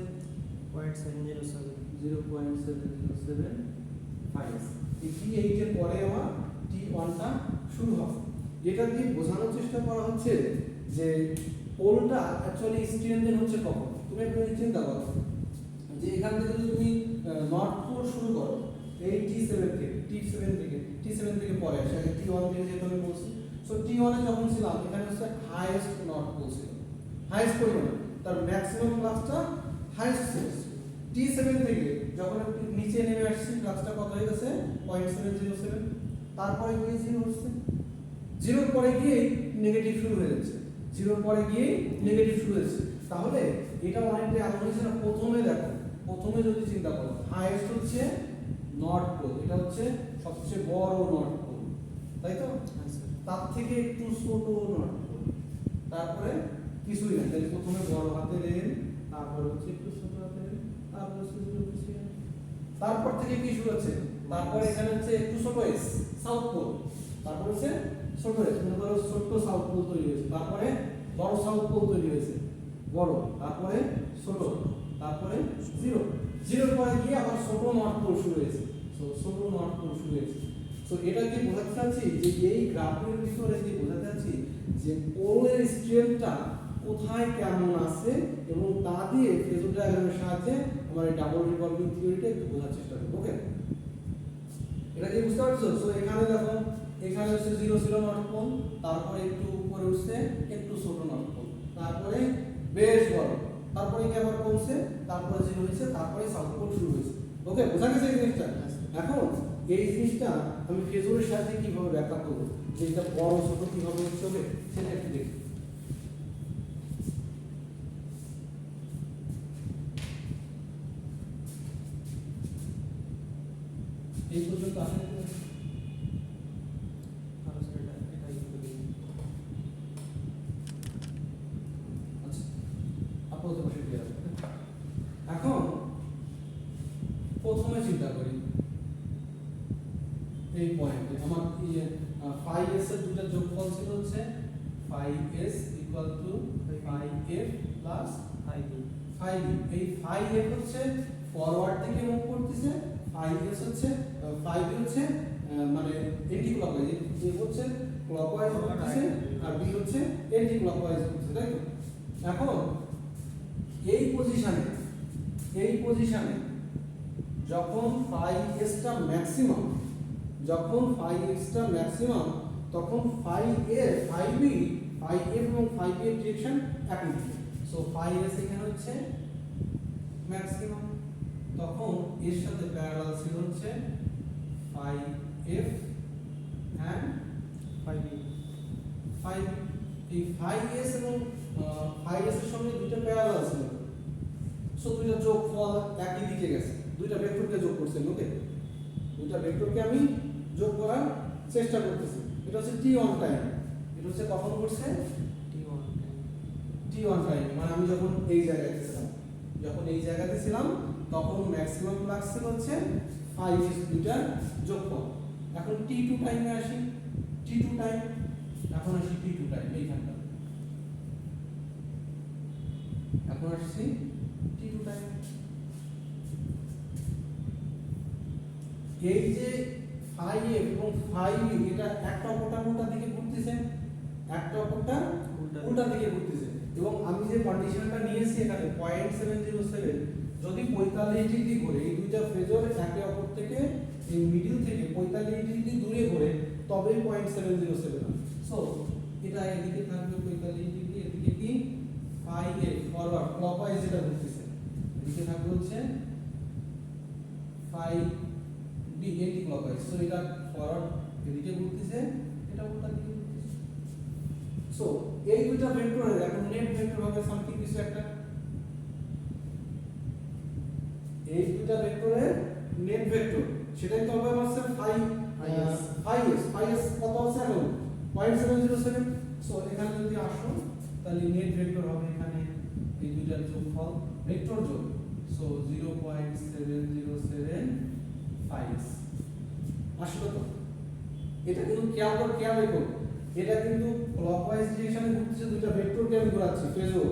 0.707 0.707 phi s, এই T8 এর পরে আমার T1 টা শুরু হবে। এটা দিয়ে বোঝানোর চেষ্টা করা হচ্ছে যে পোলটা অ্যাকচুয়ালি স্ট্রেনথেন হচ্ছে কখন। তুমি একটু চিন্তা করো যে এখান থেকে যদি তুমি নর্থ পোল শুরু করো, এই T7 থেকে পরে আসে, আগে T1 থেকে যেহেতু আমি বলছি, সো T1 এ যখন ছিলাম এখানে হচ্ছে হাইয়েস্ট নর্থ পোল ছিল, হাইয়েস্ট পরিমাণ, তার ম্যাক্সিমাম ফ্লাক্সটা হাইয়েস্ট ছিল। T7 থেকে যখন একটু নিচে নেমে আসছি ফ্লাক্সটা কত হয়ে গেছে 0.707, তারপরে গিয়ে 0 হচ্ছে, 0 পরে গিয়ে নেগেটিভ শুরু হয়ে যাচ্ছে, জিরোর পরে গিয়ে নেগেটিভ শুরু হয়েছে। তাহলে এটা অনেকটা এমন হয়েছে না, প্রথমে দেখো, প্রথমে যদি চিন্তা করো হাইয়েস্ট হচ্ছে নর্থ পোল, এটা হচ্ছে সবচেয়ে বড় নর্থ পোল, তাই তো? হ্যাঁ স্যার। তার থেকে একটু ছোট নর্থ পোল, তারপরে কিছুই না, তাহলে প্রথমে বড় হাতের এন, তারপর হচ্ছে একটু ছোট হাতের এন, তারপর হচ্ছে জিরো কিছু না। তারপর থেকে কি শুরু হচ্ছে, তারপর এখানে হচ্ছে একটু ছোট এস সাউথ পোল, তারপর হচ্ছে ছোট এস, মনে করো ছোট সাউথ পোল তৈরি হয়েছে, তারপরে বড় সাউথ পোল তৈরি হয়েছে, বড়, তারপরে ছোট, তারপরে জিরো, জিরোর পরে গিয়ে আবার ছোট নর্থ পোল শুরু হয়েছে, সো ছোট নর্থ পোল শুরু হয়েছে। সো এটা কি বোঝাতে চাচ্ছি যে এই গ্রাফের ভিতরে কি বোঝাতে চাচ্ছি যে পোলের স্ট্রেংথটা কোথায় কেমন আছে, এবং তা দিয়ে ফেজর ডায়াগ্রামের সাহায্যে আমরা এই ডাবল রিভলভিং থিওরিটা একটু বোঝার চেষ্টা করব। ওকে, এটা কি বুঝতে পারছো? সো এখানে দেখো, এখানে হচ্ছে জিরো ছিল নর্থ পোল, তারপরে একটু উপরে উঠছে একটু ছোট নর্থ পোল, তারপরে বেশ বড়, তারপরে কি আবার কমছে, তারপরে জিরো হয়েছে, তারপরে সাউথ পোল শুরু হয়েছে। ওকে, বোঝা গেছে এই জিনিসটা? এখন এই জিনিসটা আমি ফেজরের সাথে কিভাবে ব্যাখ্যা করব, যে এটা বড় ছোট কিভাবে হচ্ছে, হবে সেটা একটু দেখি। এই পর্যন্ত আসেন। আর স্যার এটা একটু দিন। আচ্ছা, আপাতত বসে দিয়ে রাখো। এখন প্রথমে চিন্তা করি এই পয়েন্টে আমার ফাই এস এর দুটো যোগফল ছিল হচ্ছে phi S equal to phi F plus phi B. Phi B. এই ফাই এফ হচ্ছে ফরওয়ার্ড থেকে মুভ করতেছে, ফাই এস হচ্ছে ফাই বি হচ্ছে মানে এন্টি ক্লকওয়াইজ, যে হচ্ছে ক্লকওয়াইজ হচ্ছে আর বি হচ্ছে এন্টি ক্লকওয়াইজ হচ্ছে, তাই তো? এখন এই পজিশনে যখন ফাই এসটা ম্যাক্সিমাম, যখন ফাই এক্সটা ম্যাক্সিমাম, তখন phi A phi B, phi F এবং ফাই বি এর ডিরেকশন একই দিকে। সো ফাই এস এখানে হচ্ছে ম্যাক্সিমাম, তখন এর সাথে প্যারালাল ছিল হচ্ছে phi F and phi B. Phi, এই ফাই এস এবং ফাই এস এর সঙ্গে দুটো প্যারালাল ছিল, সো দুইটা যোগফল একই দিকে গেছে, দুইটা ভেক্টরকে যোগ করছেন। ওকে, দুইটা ভেক্টরকে আমি যোগ করার চেষ্টা করতেছি। এটা হচ্ছে টি অন টাইম, এটা হচ্ছে কখন করছে T1 টি অন টাইম, মানে আমি যখন এই জায়গাতে ছিলাম, যখন এই জায়গাতে ছিলাম তখন ম্যাক্সিমাম ফ্লাক্স ছিল হচ্ছে ফাই এস দুইটার যোগফল। এখন টি টু টাইমে আসি, টি টু টাইম, এখন আসি টি টু টাইম এইখানটা, এখন আসছি টি টু টাইম। এই যে ফাই এফ এবং ফাই বি এটা একটা অপরটার উল্টা দিকে ঘুরতেছে, একটা অপরটা উল্টা দিকে ঘুরতেছে, এবং আমি যে কন্ডিশনটা নিয়েছি এখানে 0.707, যদি 45 ডিগ্রি ঘোরে, এই দুইটা ফেজর একে অপর থেকে এই মিডল থেকে 45 ডিগ্রি দূরে ঘোরে, তবেই 0.707 হয়। সো এটা এদিকে থাকবে 45 ডিগ্রি, এদিকে কি ফাই এফ ফরওয়ার্ড ক্লকওয়াইজ যেটা ঘুরতেছে, এদিকে থাকবে হচ্ছে phi B anti clockwise. So এটা ফরওয়ার্ড এদিকে ঘুরতেছে, এটা উল্টা দিকে ঘুরতেছে। সো এই দুইটা ভেক্টরের এখন নেট ভেক্টর হবে সামথিং কিছু একটা, এই দুইটা ভেক্টরের নেট ভেক্টর সেটাই তো হবে আমার স্যার ফাই এস কত আছে এখন 0.707। সো এখানে যদি আসো তাহলে নেট ভেক্টর হবে এখানে এই দুইটার যোগফল, ভেক্টর যোগ, সো 0.707 ফাই এস আসলো তো। এটা কিন্তু খেয়াল রেখো, এটা কিন্তু ক্লকওয়াইজ ডিরেকশনে ঘুরতেছে, দুইটা ভেক্টরকে আমি ঘোরাচ্ছি ফেজর।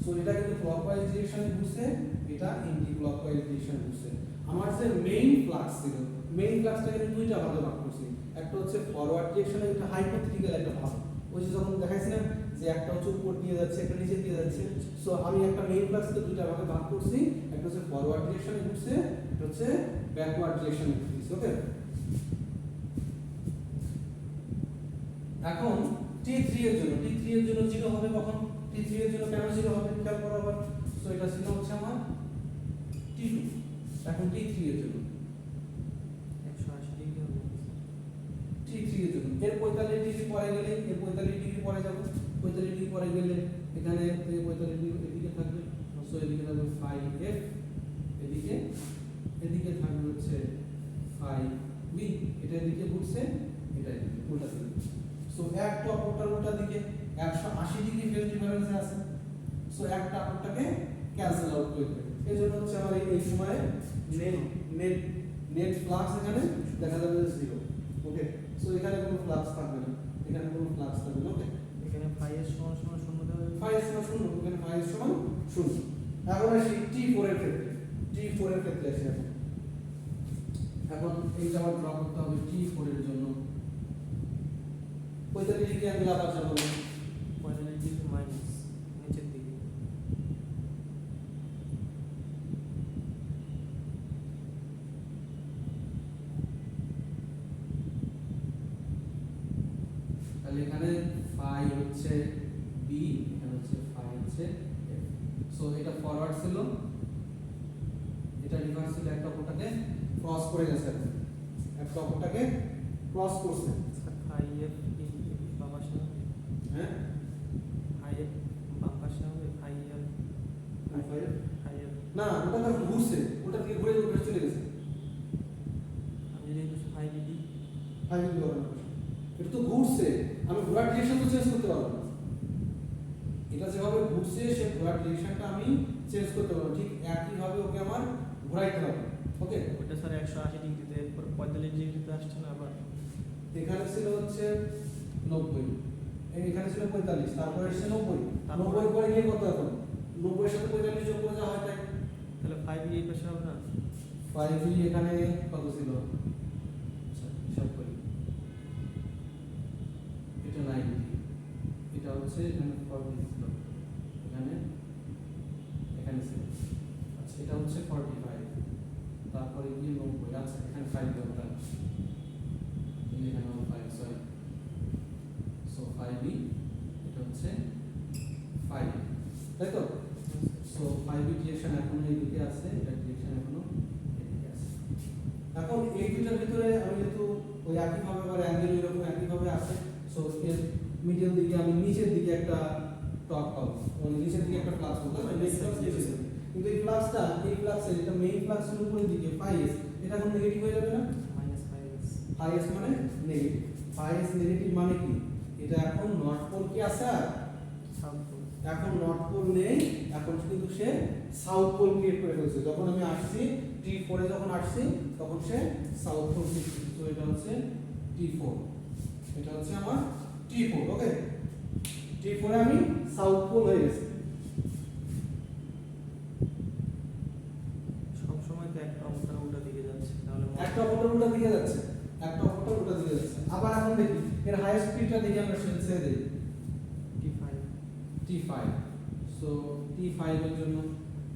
সো এটা কিন্তু ক্লকওয়াইজ ডিরেকশনে ঘুরছে, এটা এন্টি ক্লকওয়াইজ ডিরেকশনে ঘুরছে। আমার যে মেইন ফ্লাক্স ছিল, মেইন ফ্লাক্সটা কিন্তু দুইটা ভাগে ভাগ করছি, একটা হচ্ছে ফরওয়ার্ড ডিরেকশনে, একটা হাইপোথেটিক্যাল একটা ভাগ, ওই যে যখন দেখাইছিলাম যে একটা হচ্ছে উপর দিয়ে যাচ্ছে, একটা নিচে দিয়ে যাচ্ছে। সো আমি একটা মেইন ফ্লাক্সকে দুইটা ভাগে ভাগ করছি, একটা হচ্ছে ফরওয়ার্ড ডিরেকশনে ঘুরছে, একটা হচ্ছে ব্যাকওয়ার্ড ডিরেকশনে ঘুরছে। ওকে, এখন T3 এর জন্য, T3 এর জন্য 0 হবে কখন, T3 এর জন্য কেন 0 হবে খেয়াল করো আবার। সো এটা ছিল হচ্ছে আমার T2, এখন T3 এর জন্য 180 ডিগ্রি হবে। T3 এর জন্য এর 45 ডিগ্রি পরে গেলে, এর 45 ডিগ্রি পরে যাব, 45 ডিগ্রি পরে গেলে এখানে থেকে 45 এদিকে থাকবে, সো এদিকে থাকবে ফাই এফ, এদিকে এদিকে থাকবে হচ্ছে ফাই বি, এটা এদিকে ঘুরছে, এটা এদিকে উল্টা দিকে। সো একটা অপরটার উল্টা দিকে 180 ডিগ্রি ফেজ ডিফারেন্সে আছে, সো একটা অপরটাকে ক্যান্সেল আউট করে দেবে। এই জন্য হচ্ছে আমার এই সময়ে নেট নেট নেট ফ্লাক্স এখানে দেখা যাবে 0। ওকে, সো এখানে কোনো ফ্লাক্স থাকবে না, এখানে কোনো ফ্লাক্স থাকবে না। ওকে, এখানে ফাই এর সমান সমান শূন্য দেওয়া যাবে। ফাই এর সমান 0, এখানে ফাই এর সমান 0। এখন আসি T4 এর ক্ষেত্রে, T4 এর ক্ষেত্রে আসি এখন। এখন এইটা আবার ড্র করতে হবে T4 এর জন্য। 45 ডিগ্রি অ্যাঙ্গেল আবার যাবো, 45 ডিগ্রি মাইনাস নিচের দিকে। তাহলে এখানে ফাই হচ্ছে বি, এখানে হচ্ছে ফাই হচ্ছে এফ। সো এটা ফরওয়ার্ড ছিল, এটা রিভার্স ছিল, একটা অপরটাকে ক্রস করে গেছে, একটা অপরটাকে ক্রস করছে। ফাই এফ বাম পাশে হবে, হ্যাঁ, ফাই এফ বাম পাশে হবে, ফাই এফ ফাই এফ না ওটা তো ঘুরছে, ওটা থেকে ঘুরে ঘুরে চলে গেছে। আমি যদি এই ফাই দিই, ফাই বি হবে না, এটা তো ঘুরছে, আমি ঘোরার ডিরেকশন তো চেঞ্জ করতে পারবো না। এটা যেভাবে ঘুরছে সে ঘোরার ডিরেকশনটা আমি চেঞ্জ করতে পারবো, ঠিক একই ভাবে ওকে আমার ঘোরাইতে হবে। ওকে, ওটা স্যার 180 ডিগ্রিতে, এরপর 45 ডিগ্রিতে আসছে না আবার। এখানে ছিল হচ্ছে 90, এখানে ছিল 45, তারপরে এসে 90, তারপরে- 90 পরে গিয়ে কত এখন? 90 এর সাথে 45 যোগ করে যা হয় তাই। তাহলে ফাই বি এই পাশে হবে না? 5 এখানে কত ছিল? আচ্ছা, হিসাব করি। এটা 90, এটা হচ্ছে এখানে 40 ছিল, এখানে এখানে ছিল। আচ্ছা, এটা হচ্ছে 45, তারপরে গিয়ে 90, আচ্ছা এখানে 5 দরকার, এখানে 5, সরি। সো 5b, এটা হচ্ছে 5, তাই তো? সো 5b ডিরেকশন এখন এইদিকে আছে, এটা ডিরেকশন এখনো এদিকে আছে। এখন এই দুটার ভিতরে আমি যেহেতু ওই একইভাবে আবার অ্যাঙ্গেল এরকম একইভাবে আছে, সো এর মিডল দিকে আমি নিচের দিকে একটা টপ পাবো, মানে নিচের দিকে একটা ফ্লাক্স পাবো, কিন্তু এই ফ্লাক্সের এটা মেইন ফ্লাক্সের উপরের দিকে ফাইএস, এটা এখন নেগেটিভ হয়ে যাবে না? Minus phi S. ফাইএস মানে নেগেটিভ, ফাইএস নেগেটিভ মানে কি? এটা এখন নর্থ পোল কি আছে আর সাউথ পোল। এখন নর্থ পোল নেই, এখন কিন্তু সে সাউথ পোল ক্রিয়েট করে ফেলছে। যখন আমি আসছি T4 এ যখন আসছি তখন সে সাউথ পোল ক্রিয়েট করছে। তো এটা হচ্ছে T4, এটা হচ্ছে আমার T4। ওকে, T4 এ আমি সাউথ পোল হয়ে গেছি। সব সময় তো একটা অঙ্কটা উল্টা দিকে যাচ্ছে, তাহলে একটা অপরটা উল্টা দিকে যাচ্ছে, একটা অপরটা উল্টা দিকে যাচ্ছে। আবার এখন দেখি এর হাইয়েস্ট স্পিডটা দেখি আমরা ছেড়ে দেই, T5 T5। সো T5 এর জন্য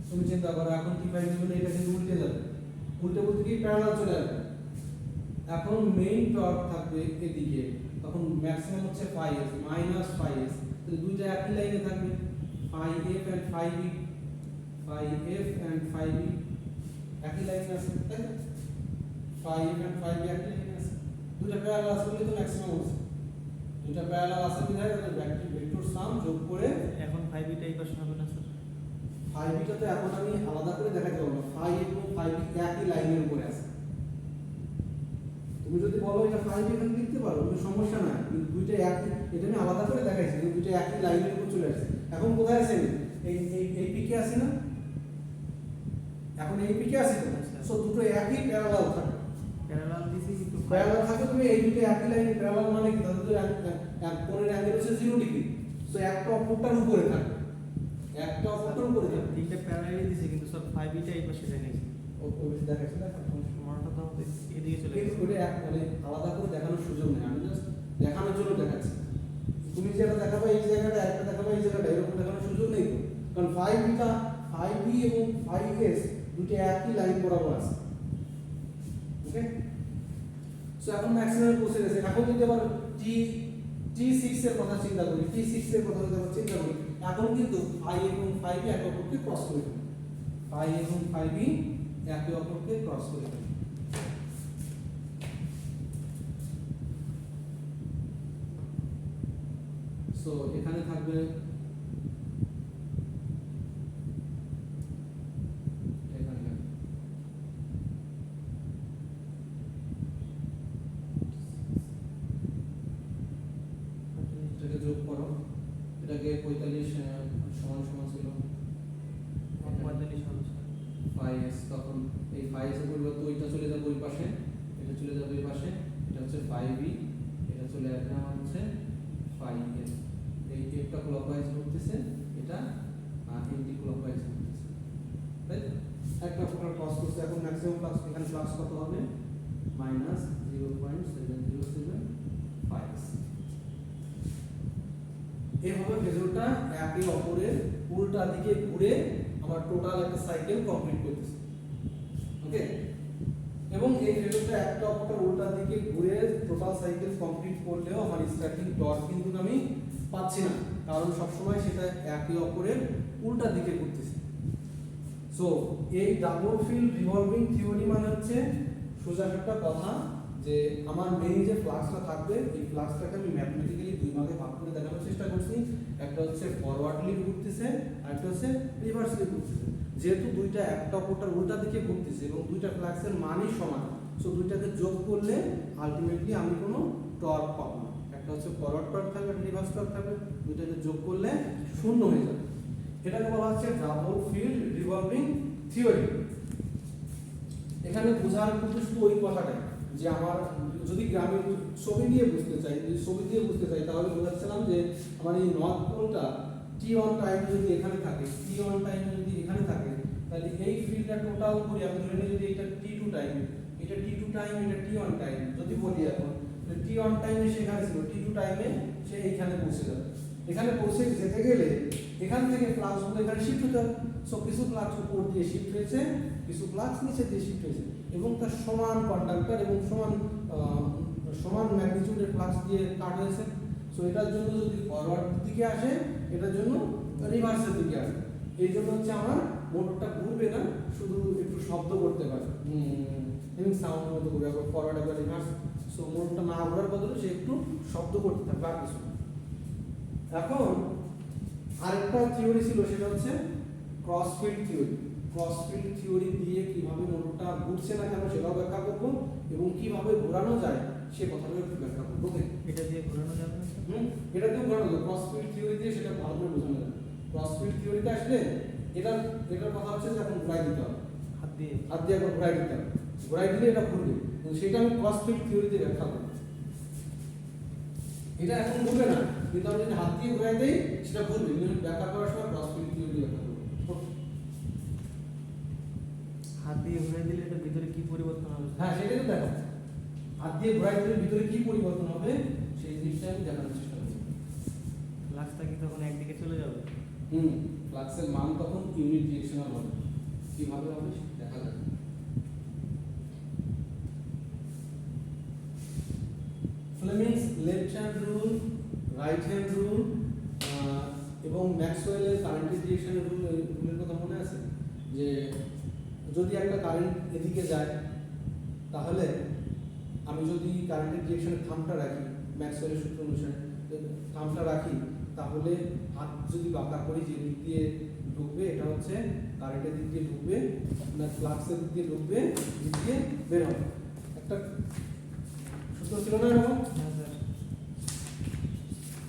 তুমি চিন্তা করো, এখন T5 এর জন্য এটা কিন্তু উল্টে যাবে, উল্টে বলতে কি প্যারালাল চলে আসবে। এখন মেইন টর্ক থাকবে এদিকে, তখন ম্যাক্সিমাম হচ্ছে 5s মাইনাস 5s, তাহলে দুইটা একই লাইনে থাকবে, 5f and 5b, 5f and 5b একই লাইনে আছে, তাই না? 5f and 5b একই লাইনে আছে, দুইটা প্যারালাল আছে বলে তো ম্যাক্সিমাম হচ্ছে। দুইটা প্যারালাল আছে বিধায় তাদের ভেক্টর সাম যোগ করে এখন 5b টা এই পাশে হবে না স্যার? 5b টা তো এখন আমি আলাদা করে দেখাতে পারবো না, 5 এবং 5b একই লাইনের উপরে আছে। তুমি যদি বলো এটা 5 এখানে লিখতে পারো, কোনো সমস্যা নাই, কিন্তু দুইটা একই, এটা আমি আলাদা করে দেখাইছি, কিন্তু দুইটা একই লাইনের উপর চলে আসছে। এখন কোথায় আছে? এই এই এই পিকে আছে না, এখন এই পিকে আছে তো, সো দুটো একই প্যারালাল থাকে, প্যারালাল দিছি কিন্তু প্যারালাল থাকে, তুমি এই দুটো একই লাইনে প্যারালাল মানে কি, তাহলে তো এক কোণের অ্যাঙ্গেল হচ্ছে 0 ডিগ্রি, সো একটা অপরটার উপরে থাকে, একটা অপরটার উপরে থাকে। তিনটা প্যারালাল দিছি কিন্তু স্যার 5b টা এই পাশে দেখাইছি। ও বেশি দেখাচ্ছে না, সমানটা তো আমাদের এদিকে চলে কিন্তু গেছে। ওটা মানে আলাদা করে দেখানোর সুযোগ নেই, আমি জাস্ট দেখানোর জন্য দেখাচ্ছি। তুমি যেটা দেখাবে এই জায়গাটা, একটা দেখাবে এই জায়গাটা, এরকম দেখানোর সুযোগ নেই তো, কারণ 5b এবং 5s দুটো একই লাইন বরাবর আছে। ওকে, সো এখন ম্যাক্সিমাম পৌঁছে গেছে। এখন যদি আবার T6 এর কথা চিন্তা করি, T6 এর কথা যদি আবার চিন্তা করি, এখন কিন্তু 5 এবং 5b একে অপরকে ক্রস করে ফেলে, 5 এবং 5b একে অপরকে ক্রস করে ফেলে। সো এখানে থাকবে এটাকে 45 সমান সমান ছিল 45 হবে স্যার। 5s, তখন এই 5s এর পরিবর্তে ওইটা চলে যাবে ওই পাশে, এটা চলে যাবে ওই পাশে, এটা হচ্ছে 5e, এটা চলে আসবে আমার হচ্ছে 5s। এই একটা ক্লকওয়াইজ ঘুরতেছে, এটা এন্টি ক্লকওয়াইজ ঘুরতেছে, তাই তো? একটা প্রকার ক্রস করছে। এখন ম্যাক্সিমাম ফ্লাক্স, এখানে ফ্লাক্স কত হবে? -0.7075। এইভাবে ফেজরটা একে অপরের উল্টা দিকে ঘুরে আমার টোটাল একটা সাইকেল কমপ্লিট করতেছে, ওকে। এবং এই ফেজরটা একটা অপরের উল্টা দিকে ঘুরে টোটাল সাইকেল কমপ্লিট করলেও আমার স্টার্টিং টর্ক কিন্তু আমি পাচ্ছি না, কারণ সবসময় সেটা একে অপরের উল্টা দিকে ঘুরতেছে। সো এই ডাবল ফিল্ড রিভলভিং থিওরি মানে হচ্ছে সোজা একটা কথা যে আমার মেইন যে ফ্লাক্সটা থাকবে, এই ফ্লাক্সটাকে আমি ম্যাথমেটিক্যালি দুই ভাগে ভাগ করে দেখানোর চেষ্টা করছি। একটা হচ্ছে ফরওয়ার্ডলি ঘুরতেছে আর একটা হচ্ছে রিভার্সলি ঘুরতেছে। যেহেতু দুইটা একটা অপরটার উল্টা দিকে ঘুরতেছে এবং দুইটা ফ্লাক্সের মানই সমান, সো দুইটাকে যোগ করলে আলটিমেটলি আমি কোনো টর্ক পাবো না। একটা হচ্ছে ফরওয়ার্ড টর্ক থাকবে, একটা রিভার্স টর্ক থাকবে, দুইটাকে যোগ করলে শূন্য হয়ে যাবে। এটাকে বলা হচ্ছে ডাবল ফিল্ড রিভলভিং থিওরি। এখানে বোঝার কিন্তু শুধু ওই কথাটাই যে আমার যদি গ্রামের ছবি দিয়ে বুঝতে চাই, যদি ছবি দিয়ে বুঝতে চাই তাহলে বোঝাচ্ছিলাম যে আমার এই নর্থ পোলটা T1 টাইম যদি এখানে থাকে, T1 টাইম যদি এখানে থাকে, তাহলে এই ফিল্ডটা টোটাল করে আমি ধরে নিই যদি এটা T2 টাইম, এটা T2 টাইম, এটা T1 টাইম যদি বলি, এখন T1 টাইমে সেখানে ছিল, T2 টাইমে সে এইখানে পৌঁছে যাবে। এখানে পৌঁছে যেতে গেলে এখান থেকে ফ্লাক্সগুলো এখানে শিফট হতে হবে। সো কিছু ফ্লাক্স উপর দিয়ে শিফট হয়েছে, কিছু ফ্লাক্স নিচে দিয়ে শিফট হয়েছে এবং তার সমান কন্ডাক্টর এবং সমান ম্যাগনিটিউডের ফ্লাক্স দিয়ে কাট হয়েছে। সো এটার জন্য যদি ফরওয়ার্ড দিকে আসে, এটার জন্য রিভার্সের দিকে আসে। এই জন্য হচ্ছে আমার মোটরটা ঘুরবে না, শুধু একটু শব্দ করতে পারে, সাউন্ড মতো ঘুরবে, একবার ফরওয়ার্ড একবার রিভার্স। সো মোটরটা না ঘোরার বদলে সে একটু শব্দ করতে থাকবে আর কিছু। এখন আরেকটা থিওরি ছিল, সেটা হচ্ছে cross field theory. Cross field theory দিয়ে কিভাবে মোটরটা ঘুরছে না কেন সেটাও ব্যাখ্যা করব এবং কিভাবে ঘোরানো যায় সে কথাটাও একটু ব্যাখ্যা করব। ওকে, এটা দিয়ে ঘোরানো যাবে না স্যার? এটা দিয়ে ঘোরানো যাবে। ক্রস ফিল্ড থিওরি দিয়ে সেটা ভালো করে বোঝানো যাবে। ক্রস ফিল্ড থিওরিতে আসলে এটার কথা হচ্ছে যে এখন ঘোরাই দিতে হবে, হাত দিয়ে একবার ঘোরাই দিতে হবে, ঘোরাই দিলে এটা ঘুরবে। সেটা আমি ক্রস ফিল্ড থিওরিতে ব্যাখ্যা করব। এটা এখন ঘুরবে না, কিন্তু আমি যদি হাত দিয়ে ঘুরাই দেই সেটা ঘুরবে। কিন্তু ব্যাখ্যা করার সময় ক্রস ফিল্ড থিওরি ব্যাখ্যা করব। হাত দিয়ে ঘুরাই দিলে এটা ভিতরে কি পরিবর্তন হবে? হ্যাঁ, সেটাই তো দেখো, হাত দিয়ে ঘোরাই দিলে ভিতরে কি পরিবর্তন হবে সেই জিনিসটা আমি দেখানোর চেষ্টা করছি। ফ্লাক্সটা কি তখন একদিকে চলে যাবে? ফ্লাক্সের মান তখন ইউনিট ডিরেকশনাল হবে। কিভাবে হবে দেখা যাবে। Fleming's left hand rule, right hand rule এবং ম্যাক্সওয়েলের কারেন্টের ডিরেকশনের রুলের কথা মনে আছে? যে যদি একটা কারেন্ট এদিকে যায়, তাহলে আমি যদি কারেন্টের ডিরেকশনের থামটা রাখি, ম্যাক্সওয়েলের সূত্র অনুসারে থামটা রাখি, তাহলে হাত যদি বাঁকা করি যে দিক দিয়ে ঢুকবে, এটা হচ্ছে কারেন্টের দিক দিয়ে ঢুকবে, না ফ্লাক্সের দিক দিয়ে ঢুকবে, দিক দিয়ে বের হবে। একটা সূত্র ছিল না এরকম? হ্যাঁ স্যার,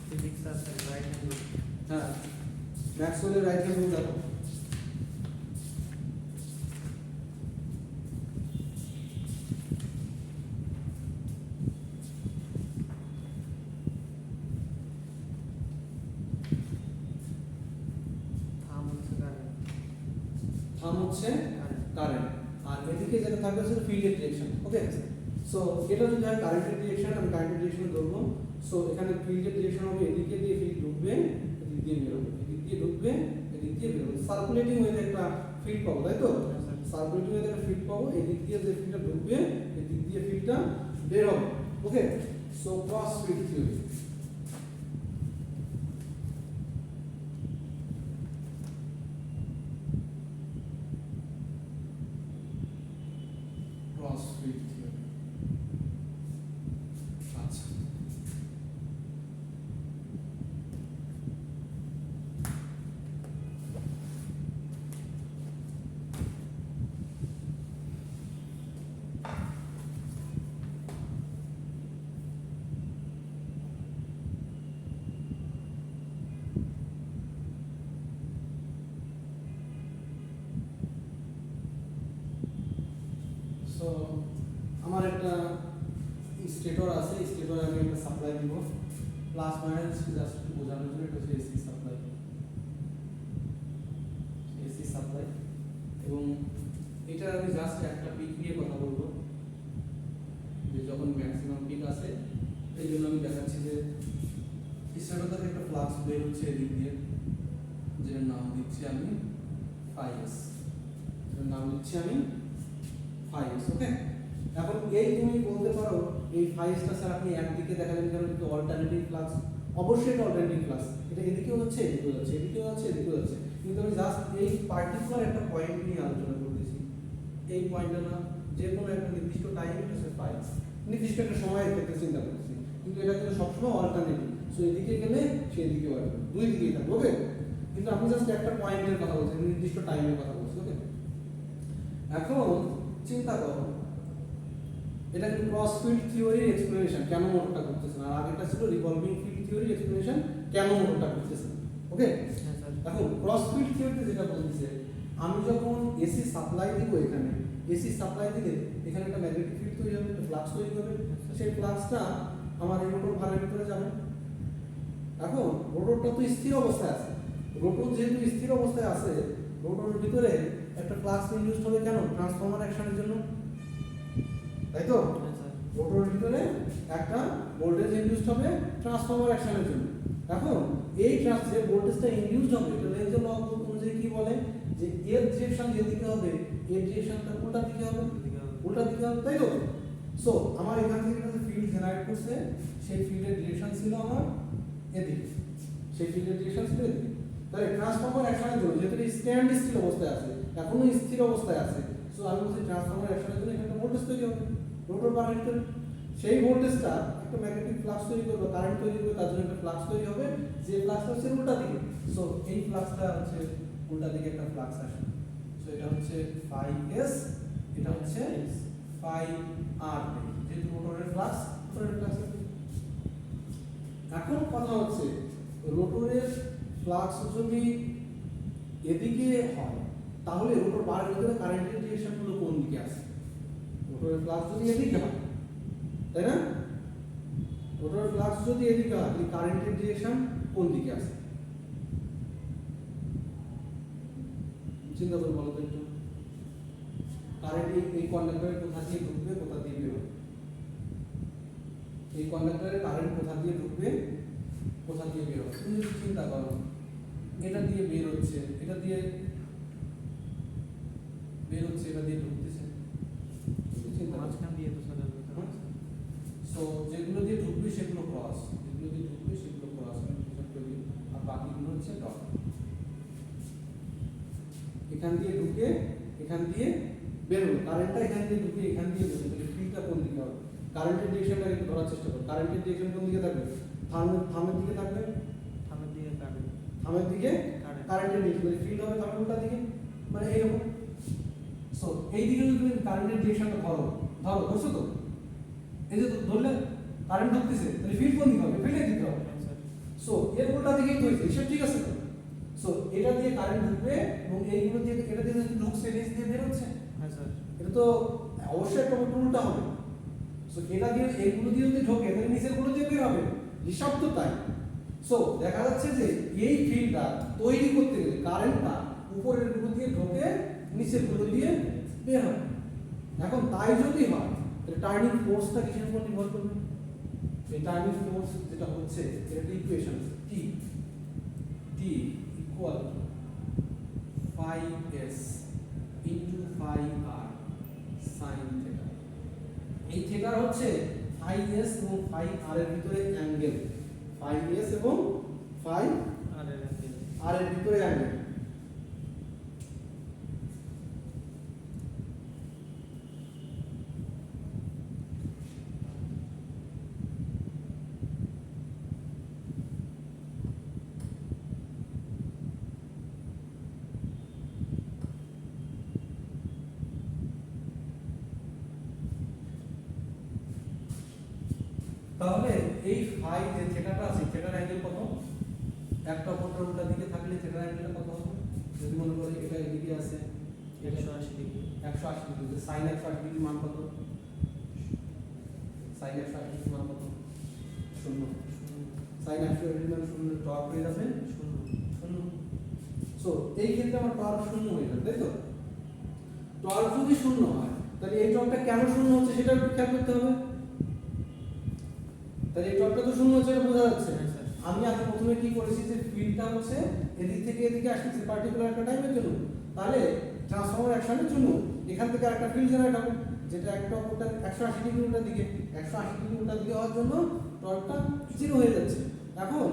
ফিজিক্স আর স্যার রাইট হ্যান্ড রুল। হ্যাঁ, ম্যাক্সওয়েলের রাইট হ্যান্ড রুল দেখো। থাম হচ্ছে কারেন্ট, আর এদিকে যেটা থাকবে হচ্ছে ফিল্ডের ডিরেকশন। ওকে, সো এটা যদি হয় কারেন্টের ডিরেকশন, আমি কারেন্টের ডিরেকশন ধরবো। সো এখানে ফিল্ডের ডিরেকশন হবে এদিকে দিয়ে ফিল্ড ঢুকবে, এদিক দিয়ে বেরোবে, এদিক দিয়ে ঢুকবে, এদিক দিয়ে বেরোবে। সার্কুলেটিং ওয়েতে একটা ফিল্ড পাবো, তাই তো? সার্কুলেটিং ওয়েতে একটা ফিল্ড পাবো, এদিক দিয়ে যে ফিল্ডটা ঢুকবে, এদিক দিয়ে ফিল্ডটা বের হবে। Okay, so cross field theory. Cross field theory, আচ্ছা। সো আমার একটা স্টেটর আছে, স্টেটরে আমি একটা সাপ্লাই দিব, প্লাস মাইনাস জাস্ট একটু বোঝানোর জন্য, এটা হচ্ছে এসি সাপ্লাই, এসি সাপ্লাই। এবং এটা আমি জাস্ট একটা পিক নিয়ে কথা বলবো, যে যখন ম্যাক্সিমাম পিক আসে, এই জন্য আমি দেখাচ্ছি যে স্টেটর থেকে একটা ফ্লাক্স বের হচ্ছে এদিক দিয়ে, যেটার নাম দিচ্ছি আমি ফাইএস, যেটার নাম দিচ্ছি আমি ফাইএস। ওকে, এখন এই তুমি বলতে পারো এই ফাইএসটা স্যার আপনি একদিকে দেখালেন কেন, কিন্তু অল্টারনেটিভ ফ্লাক্স, অবশ্যই এটা অল্টারনেটিভ ফ্লাক্স, এটা এদিকেও হচ্ছে এদিকেও যাচ্ছে, এদিকেও যাচ্ছে এদিকেও যাচ্ছে, কিন্তু আমি জাস্ট এই পার্টিকুলার একটা পয়েন্ট নিয়ে আলোচনা করতেছি, এই পয়েন্টটা না, যে কোনো একটা নির্দিষ্ট টাইমে হচ্ছে ফাইএস, নির্দিষ্ট একটা সময়ের ক্ষেত্রে চিন্তা করতেছি, কিন্তু এটা কিন্তু সবসময় অল্টারনেটিভ। সো এদিকে গেলে সে এদিকে আসবে, দুই দিকেই থাকবে। ওকে, কিন্তু আমি জাস্ট একটা পয়েন্টের কথা বলছি, নির্দিষ্ট টাইমের কথা বলছি। ওকে, এখন চিন্তা করো, এটা কিন্তু ক্রস ফিল্ড থিওরির এক্সপ্লেনেশন, কেন মোটরটা করতেছেন, আর আগেরটা ছিল রিভলভিং ফিল্ড থিওরির এক্সপ্লেনেশন, কেন মোটরটা করতেছেন। ওকে, এখন ক্রস ফিল্ড থিওরিতে যেটা বলতেছে, আমি যখন এসি সাপ্লাই দিব, এখানে এসি সাপ্লাই দিলে এখানে একটা ম্যাগনেটিক ফিল্ড তৈরি হবে, একটা ফ্লাক্স তৈরি হবে, সেই ফ্লাক্সটা আমার এই রোটর ভারের ভিতরে যাবে। এখন রোটরটা তো স্থির অবস্থায় আছে, রোটর যেহেতু স্থির অবস্থায় আছে, রোটরের ভিতরে একটা ফ্লাক্স ইনডিউসড হবে, কেন? ট্রান্সফরমার অ্যাকশনের জন্য, তাই তো? রোটরের ভিতরে একটা ভোল্টেজ ইনডিউসড হবে ট্রান্সফরমার অ্যাকশনের জন্য। এখন এই যে ভোল্টেজটা ইনডিউসড হবে, এটা লেন্জের ল অনুযায়ী কি বলে, যে এর ডিরেকশন যেদিকে হবে, এর ডিরেকশনটা উল্টা দিকে হবে, উল্টা দিকে হবে, তাই তো? সো আমার এখান থেকে একটা ফিল্ড জেনারেট করছে, সেই ফিল্ডের ডিরেকশন ছিল আমার এদিকে, সেই ফিল্ডের ডিরেকশন ছিল এদিকে। তাহলে ট্রান্সফরমার অ্যাকশনের জন্য, যেহেতু স্ট্যান্ড স্টিল অবস্থায় আছে, এখনো স্থির অবস্থায় আছে, সো আমি বলছি ট্রান্সফরমার অ্যাকশনের জন্য এখানে ভোল্টেজ তৈরি হবে রোটর বারের ভিতরে, সেই ভোল্টেজটা একটা ম্যাগনেটিক ফ্লাক্স তৈরি করবে, কারেন্ট তৈরি করবে, তার জন্য একটা ফ্লাক্স তৈরি হবে, যে ফ্লাক্সটা হচ্ছে উল্টা দিকে। সো এই ফ্লাক্সটা হচ্ছে উল্টা দিকে একটা ফ্লাক্স আসে, সো এটা হচ্ছে ফাই এস, এটা হচ্ছে ফাই আর, যেহেতু রোটরের ফ্লাক্স, রোটরের ফ্লাক্স। এখন কথা হচ্ছে রোটরের ফ্লাক্স যদি এদিকে হয়, তাহলে রোটর বারের ভিতরে কারেন্টের ডিরেকশনগুলো কোন দিকে আসে? রোটরের ফ্লাক্স যদি এদিকে হয়, তাই না? রোটরের ফ্লাক্স যদি এদিকে হয়, তাহলে কারেন্টের ডিরেকশন কোন দিকে আসে? চিন্তা করে বলো তো একটু। কারেন্ট এই কন্ডাক্টরের কোথা দিয়ে ঢুকবে, কোথা দিয়ে বের হবে? এই কন্ডাক্টরের কারেন্ট কোথা দিয়ে ঢুকবে, কোথা দিয়ে বের হবে? তুমি যদি চিন্তা করো, এটা দিয়ে বের হচ্ছে, এটা দিয়ে বের হচ্ছে, এটা দিয়ে ঢুকতেছে, মাঝখান দিয়ে তো চলে যাবে। সো যেগুলো দিয়ে ঢুকবে সেগুলো ক্রস, যেগুলো দিয়ে ঢুকবে সেগুলো ক্রস, আর বাকিগুলো হচ্ছে ডট। এখান দিয়ে ঢুকে এখান দিয়ে বের হলো, কারেন্টটা এখান দিয়ে ঢুকে এখান দিয়ে বের হলো, ফিল্ডটা কোন দিকে হবে? কারেন্টের ডিরেকশনটা একটু ধরার চেষ্টা করো, কারেন্টের ডিরেকশন কোন দিকে থাকবে? থামের দিকে থাকবে, থামের দিকে কারেন্ট, থামের দিকে কারেন্টের ডিরেকশন, ফিল্ড হবে থামের উল্টা দিকে, মানে এইরকম। সো এই দিকে যদি তুমি কারেন্টের ডিরেকশনটা ধরো, ধরছো তো, এই যে ধরলে কারেন্ট ঢুকতেছে, তাহলে ফিল্ড কোন দিকে হবে? ফিল্ডের দিকে হবে। সো এর উল্টা দিকেই তো হয়েছে, হিসাব ঠিক আছে তো? সো এটা দিয়ে কারেন্ট ঢুকবে এবং এইগুলো দিয়ে, এটা দিয়ে ঢুকছে, নিচ দিয়ে বের হচ্ছে, হ্যাঁ স্যার, এটা তো অবশ্যই একটা উল্টা হবে। সো এটা দিয়ে এইগুলো দিয়ে যদি ঢোকে, তাহলে নিচের গুলো দিয়ে বের হবে, হিসাব তো তাই। সো দেখা যাচ্ছে যে এই ফিল্ডটা তৈরি করতে গেলে কারেন্টটা উপরের গুলো দিয়ে ঢোকে, নিচের গুলো দিয়ে বের হয়। এখন তাই যদি হয়, তাহলে টার্নিং ফোর্সটা কিসের উপর নির্ভর করবে? এই টার্নিং ফোর্স যেটা হচ্ছে, এটা equation T, T equal to phi S into phi R sine theta. এই থিটা হচ্ছে ফাই এস এবং ফাই আর এর ভিতরে অ্যাঙ্গেল, ফাই এস এবং ফাই আর এর ভিতরে অ্যাঙ্গেল। তাহলে এই ফাই যে থিটাটা আছে, থিটার অ্যাঙ্গেল কত? একটা অপরটার উল্টা দিকে থাকলে থিটার অ্যাঙ্গেলটা কত হবে? যদি মনে করি এটা এদিকে আছে, 180 ডিগ্রি। 180 ডিগ্রি, সাইন 180 ডিগ্রি মান কত? সাইন 180 ডিগ্রি মান কত? 0। সাইন 180 ডিগ্রি মান 0, টর্ক হয়ে যাবে 0। সো এই ক্ষেত্রে আমার টর্ক 0 হয়ে যাবে, তাই তো? টর্ক যদি 0 হয় তাহলে এই টর্কটা কেন 0 হচ্ছে সেটা একটু খেয়াল করতে হবে। তাহলে এই টর্কটা তো 0 হচ্ছে, এটা বোঝা যাচ্ছে। হ্যাঁ স্যার। আমি আগে প্রথমে কি করেছি যে ফিল্ডটা হচ্ছে এদিক থেকে এদিকে আসছে পার্টিকুলার একটা টাইমের জন্য, তাহলে ট্রান্সফর্মার অ্যাকশনের জন্য এখান থেকে একটা ফিল্ড জেনারেট হবে যেটা একটা অপরটা 180 ডিগ্রি উল্টা দিকে, 180 ডিগ্রি উল্টা দিকে হওয়ার জন্য টর্কটা 0 হয়ে যাচ্ছে। এখন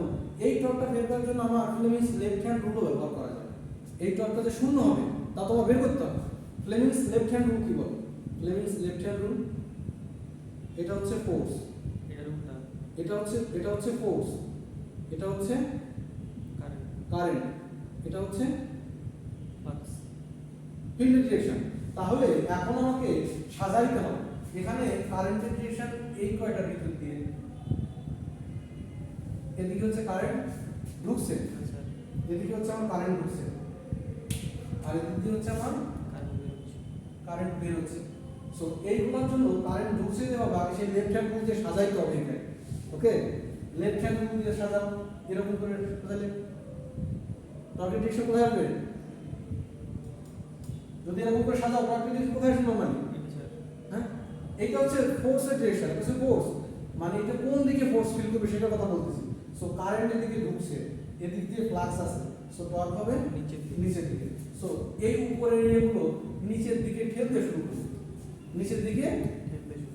এই টর্কটা বের করার জন্য আমার ফ্লেমিংস লেফট হ্যান্ড রুলও ব্যবহার করা যায়। এই টর্কটা যে 0 হবে তা তোমার বের করতে হবে। ফ্লেমিংস লেফট হ্যান্ড রুল কি বলে? ফ্লেমিংস লেফট হ্যান্ড রুল, এটা হচ্ছে ফোর্স, এটার উল্টা এটা হচ্ছে ফোর্স, এটা হচ্ছে কারেন্ট, কারেন্ট, এটা হচ্ছে ফ্লাক্স। Field direction. তাহলে এখন আমাকে সাজাইতে হবে এখানে কারেন্টের ডিরেকশন এই কয়টার ভিতর দিয়ে, এদিকে হচ্ছে কারেন্ট ঢুকছে, আচ্ছা, এদিকে হচ্ছে আমার কারেন্ট ঢুকছে, আর এদিকে হচ্ছে আমার কারেন্ট বের হচ্ছে। কারেন্ট বের হচ্ছে। সো এইগুলোর জন্য কারেন্ট ঢুকছে যেভাবে আগে সেই লেফট হ্যান্ড রুল দিয়ে সাজাইতে হবে এখানে। ওকে, লেফট হ্যান্ড রুল দিয়ে সাজাও এরকম করে সাজালে টর্কের ডিরেকশন কোথায় হবে? যদি এরকম করে সাজাও টর্কের ডিরেকশন কোথায় শুনবো মানে? এটা স্যার। হ্যাঁ, এটা হচ্ছে ফোর্সের ডিরেকশন, এটা হচ্ছে ফোর্স, মানে এটা কোন দিকে ফোর্স ফিল করবে সেটার কথা বলতেছি। সো কারেন্ট এদিকে ঢুকছে, এদিক দিয়ে ফ্লাক্স আছে, সো টর্ক হবে নিচের দিকে। সো এই উপরের এগুলো নিচের দিকে ঠেলতে শুরু করবে, নিচের দিকে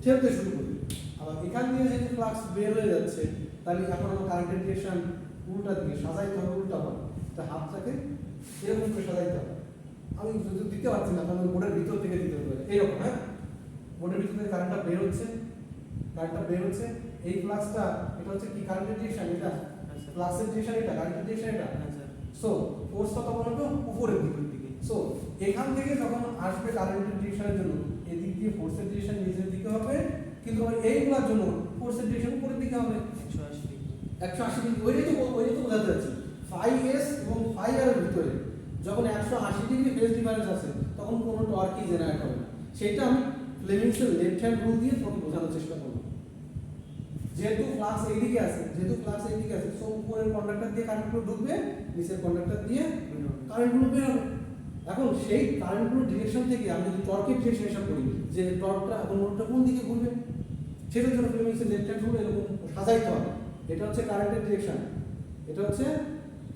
ঠেলতে শুরু করবে। আবার এখান দিয়ে যদি ফ্লাক্স বের হয়ে যাচ্ছে তাহলে এখন আমার কারেন্টের ডিরেকশন উল্টা দিকে সাজাইতে হবে, উল্টা হবে, তা হাতটাকে এরকম করে সাজাইতে হবে। আমি যদি দিতে পারছি না কারণ বোর্ডের ভিতর থেকে দিতে হবে এইরকম। হ্যাঁ, বোর্ডের ভিতর থেকে কারেন্টটা বের হচ্ছে, কারেন্টটা বের হচ্ছে, এই ফ্লাক্সটা এটা হচ্ছে কি কারেন্টের ডিরেকশন, এটা ফ্লাক্সের ডিরেকশন, এটা কারেন্টের ডিরেকশন, এটা। সো ফোর্সটা তখন হবে উপরের দিকে। সো এখান থেকে যখন আসবে কারেন্টের ডিরেকশনের জন্য এদিক দিয়ে ফোর্সের ডিরেকশন নিচের দিকে হবে, কিন্তু এইগুলোর জন্য ফোর্সের ডিরেকশন উপরের দিকে হবে 180 ডিগ্রি। 180 ডিগ্রি। ওইটাই তো বোঝাতে যাচ্ছি, ফাই এস এবং ফাই আর এর ভিতরে যখন 180 ডিগ্রি ফেজ ডিফারেন্স আছে তখন কোনো টর্কই জেনারেট হবে না। সেটা আমি ফ্লেমিংসের লেফট হ্যান্ড রুল দিয়ে তোমাকে বোঝানোর চেষ্টা করব। যেহেতু ফ্লাক্স এইদিকে আছে, সো উপরের কন্ডাক্টর দিয়ে কারেন্টগুলো ঢুকবে, নিচের কন্ডাক্টর দিয়ে কারেন্টগুলো বের হবে। এখন সেই কারেন্টগুলোর ডিরেকশন থেকে আমি যদি টর্কের ডিরেকশন হিসাব করি যে টর্কটা এখন মোটরটা কোন দিকে ঘুরবে, সেটার জন্য ফ্লেমিংসের লেফট হ্যান্ড রুল এরকম সাজাইতে হবে। এটা হচ্ছে কারেন্টের ডিরেকশন, এটা হচ্ছে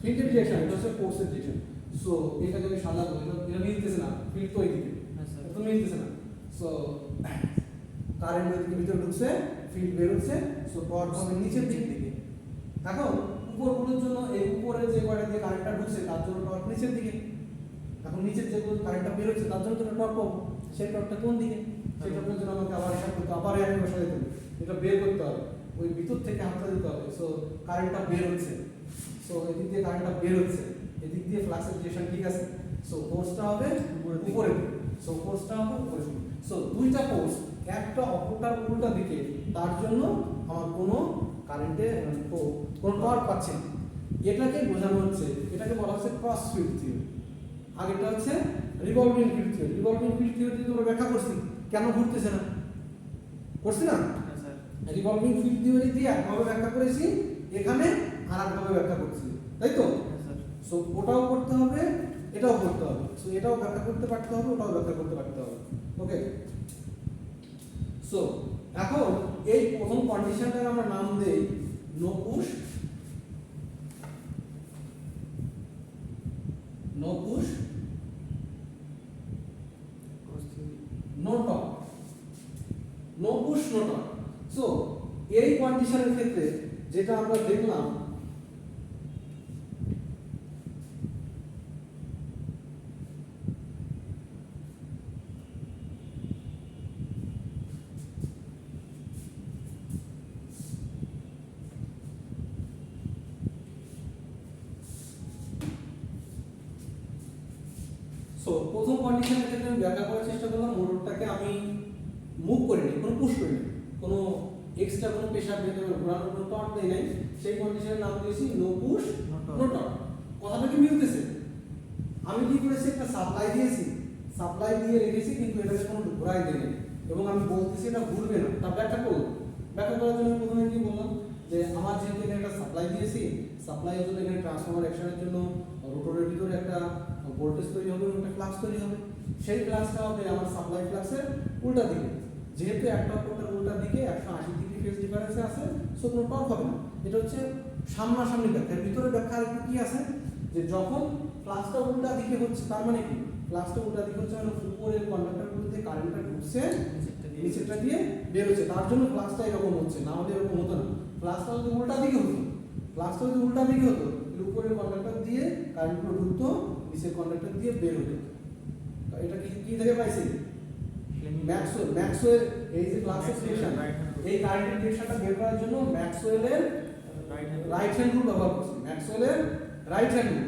ফিল্ডের ডিরেকশন, এটা হচ্ছে ফোর্সের ডিরেকশন। সো এটা যদি সাজাবো এটা মিলতেছে না, ফিল্ড তো এইদিকে, এটা তো মিলতেছে না। সো কারেন্ট ওইদিকে ভিতরে ঢুকছে, ফিল্ড বের হচ্ছে, সো টর্ক হবে নিচের দিক থেকে। এখন উপরগুলোর জন্য এই উপরে যে কয়টা দিয়ে কারেন্টটা ঢুকছে তার জন্য টর্ক নিচের দিকে। এখন নিচের যে কারেন্টটা বের হচ্ছে তার জন্য তো টর্ক পাবো, সেই টর্কটা কোন দিকে, সেই টর্কের জন্য আমাকে আবার হিসাব করতে, আবার এক বসা দিতে হবে, এটা বের করতে হবে, ওই ভিতর থেকে হাতটা দিতে হবে। সো কারেন্টটা বের হচ্ছে, সো এদিক দিয়ে কারেন্টটা বের হচ্ছে, এদিক দিয়ে ফ্লাক্সের ডিরেকশন ঠিক আছে। সো ফোর্সটা হবে উপরে, সো ফোর্সটা হবে উপরে। সো দুইটা ফোর্স একটা অপরটার উল্টা দিকে, তার জন্য আমার কোনো কারেন্টে কোনো টর্ক পাচ্ছে না। এটাকে বোঝানো হচ্ছে, এটাকে বলা হচ্ছে ক্রস ফিল্ড থিওরি। আগেরটা হচ্ছে revolving field theory. Revolving field theory আমরা ব্যাখ্যা করছি কেন ঘুরতেছে না, করছি না? রিভলভিং ফিল্ড থিওরি দিয়ে একভাবে ব্যাখ্যা করেছি, এখানে আর একভাবে ব্যাখ্যা করছি, তাই তো? সো ওটাও করতে হবে, এটাও করতে হবে। সো এটাও ব্যাখ্যা করতে পারতে হবে, ওটাও ব্যাখ্যা করতে পারতে হবে। ওকে, সো এখন এই প্রথম কন্ডিশনটার আমরা নাম দেই no push, no push, no torque, no push no torque. So এই কন্ডিশনের ক্ষেত্রে যেটা আমরা দেখলাম, সো প্রথম কন্ডিশনের ক্ষেত্রে আমি ব্যাখ্যা করার চেষ্টা করলাম মোটরটাকে আমি মুভ করিনি, কোনো পুশ করিনি, কোনো এক্সট্রা কোনো প্রেসার দিতে ঘোরানোর কোনো টর্ক দেই নাই। সেই কন্ডিশনের নাম দিয়েছি নো পুশ নো টর্ক। কথাটা কি মিলতেছে? আমি কি করেছি, একটা সাপ্লাই দিয়েছি, সাপ্লাই দিয়ে রেখেছি কিন্তু এটাকে কোনো ঘোরাই দেয়নি এবং আমি বলতেছি এটা ঘুরবে না, তা ব্যাখ্যা করবো। ব্যাখ্যা করার জন্য প্রথমে কি বললাম যে আমার যেহেতু এখানে একটা সাপ্লাই দিয়েছি, সাপ্লাইয়ের জন্য এখানে ট্রান্সফরমার অ্যাকশনের জন্য রোটরের ভিতরে একটা ভোল্টেজ তৈরি হবে এবং একটা ফ্লাক্স তৈরি হবে। সেই ফ্লাক্সটা হবে আমার সাপ্লাই ফ্লাক্সের উল্টা দিকে, যেহেতু একটা অপরটার উল্টা দিকে 180 ডিগ্রি ফেজ ডিফারেন্সে আছে, সো কোনো টর্ক হবে না। এটা হচ্ছে সামনাসামনি ব্যাখ্যা। এর ভিতরে ব্যাখ্যা আর কি আছে যে যখন ফ্লাক্সটা উল্টা দিকে হচ্ছে তার মানে কি, ফ্লাক্সটা উল্টা দিকে হচ্ছে মানে উপরের কন্ডাক্টরগুলোতে কারেন্টটা ঢুকছে, নিচেরটা দিয়ে বের হচ্ছে, তার জন্য ফ্লাক্সটা এরকম হচ্ছে, না হলে এরকম হতো না। ফ্লাক্সটা যদি উল্টা দিকে হতো, ফ্লাক্সটা যদি উল্টা দিকে হতো তাহলে উপরের কন্ডাক্টর দিয়ে কারেন্টগুলো ঢুকতো, নিচের কন্ডাক্টর দিয়ে বের হতো। এটা কি থেকে পাইছি? ম্যাক্সওয়েল এই যে ফ্লাক্সের ডিরেকশন, এই কারেন্টের ডিরেকশনটা বের করার জন্য ম্যাক্সওয়েলের রাইট হ্যান্ড রুল ব্যবহার করছি। ম্যাক্সওয়েলের রাইট হ্যান্ড রুল,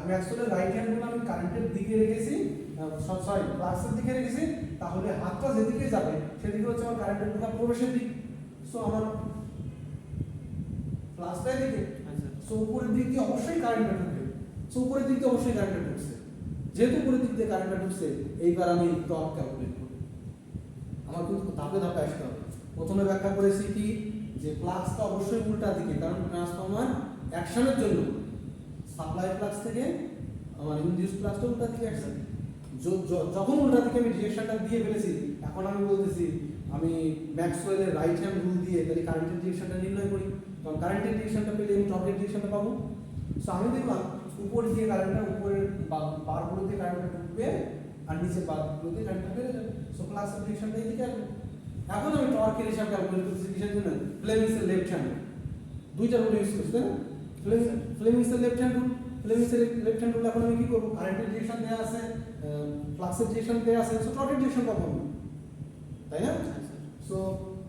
ম্যাক্সওয়েলের রাইট হ্যান্ড রুল আমি কারেন্টের দিকে রেখেছি, সরি ফ্লাক্সের দিকে রেখেছি, তাহলে হাতটা যেদিকে যাবে সেদিকে হচ্ছে আমার কারেন্টের ঢোকা প্রবেশের দিক। সো আমার ফ্লাক্সটা এদিকে, সো উপরের দিক দিয়ে অবশ্যই কারেন্টটা ঢুকবে, সো উপরের দিক দিয়ে অবশ্যই কারেন্টটা ঢুকছে। যেহেতু উপরের দিক দিয়ে কারেন্টটা ঢুকছে, এইবার আমি টর্ক ক্যালকুলেট করব। আমার কিন্তু ধাপে ধাপে আসতে হবে। প্রথমে ব্যাখ্যা করেছি কি যে ফ্লাক্সটা অবশ্যই উল্টা দিকে, কারণ ট্রান্সফরমার অ্যাকশনের জন্য সাপ্লাই ফ্লাক্স থেকে আমার ইনডিউস ফ্লাক্সটা উল্টা দিকে অ্যাকশন। যখন উল্টা দিকে আমি ডিরেকশনটা দিয়ে ফেলেছি, এখন আমি বলতেছি আমি ম্যাক্সওয়েলের রাইট হ্যান্ড রুল দিয়ে তাহলে কারেন্টের ডিরেকশনটা নির্ণয় করি, কারণ কারেন্টের ডিরেকশনটা পেলে আমি টর্কের ডিরেকশনটা পাবো। সো আমি দেখলাম উপর দিয়ে কারেন্টটা, উপরের বারগুলোতে কারেন্টটা ঢুকবে আর নিচে বারগুলোতে কারেন্টটা বেড়ে যাবে। সো ফ্লাক্সের ডিরেকশনটা এদিকে আসবে। এখন আমি টর্কের হিসাব ক্যালকুলেট করতেছি কিসের জন্য? ফ্লেমিংসের লেফট হ্যান্ড, দুইটা রুল ইউজ করছি, তাই না? ফ্লেমিংসের লেফট হ্যান্ড রুল, ফ্লেমিংসের লেফট হ্যান্ড রুল এখন আমি কি করবো? কারেন্টের ডিরেকশন দেওয়া আছে, ফ্লাক্সের ডিরেকশন দেওয়া আছে, সো টর্কের ডিরেকশন পাবো আমি, তাই না? সো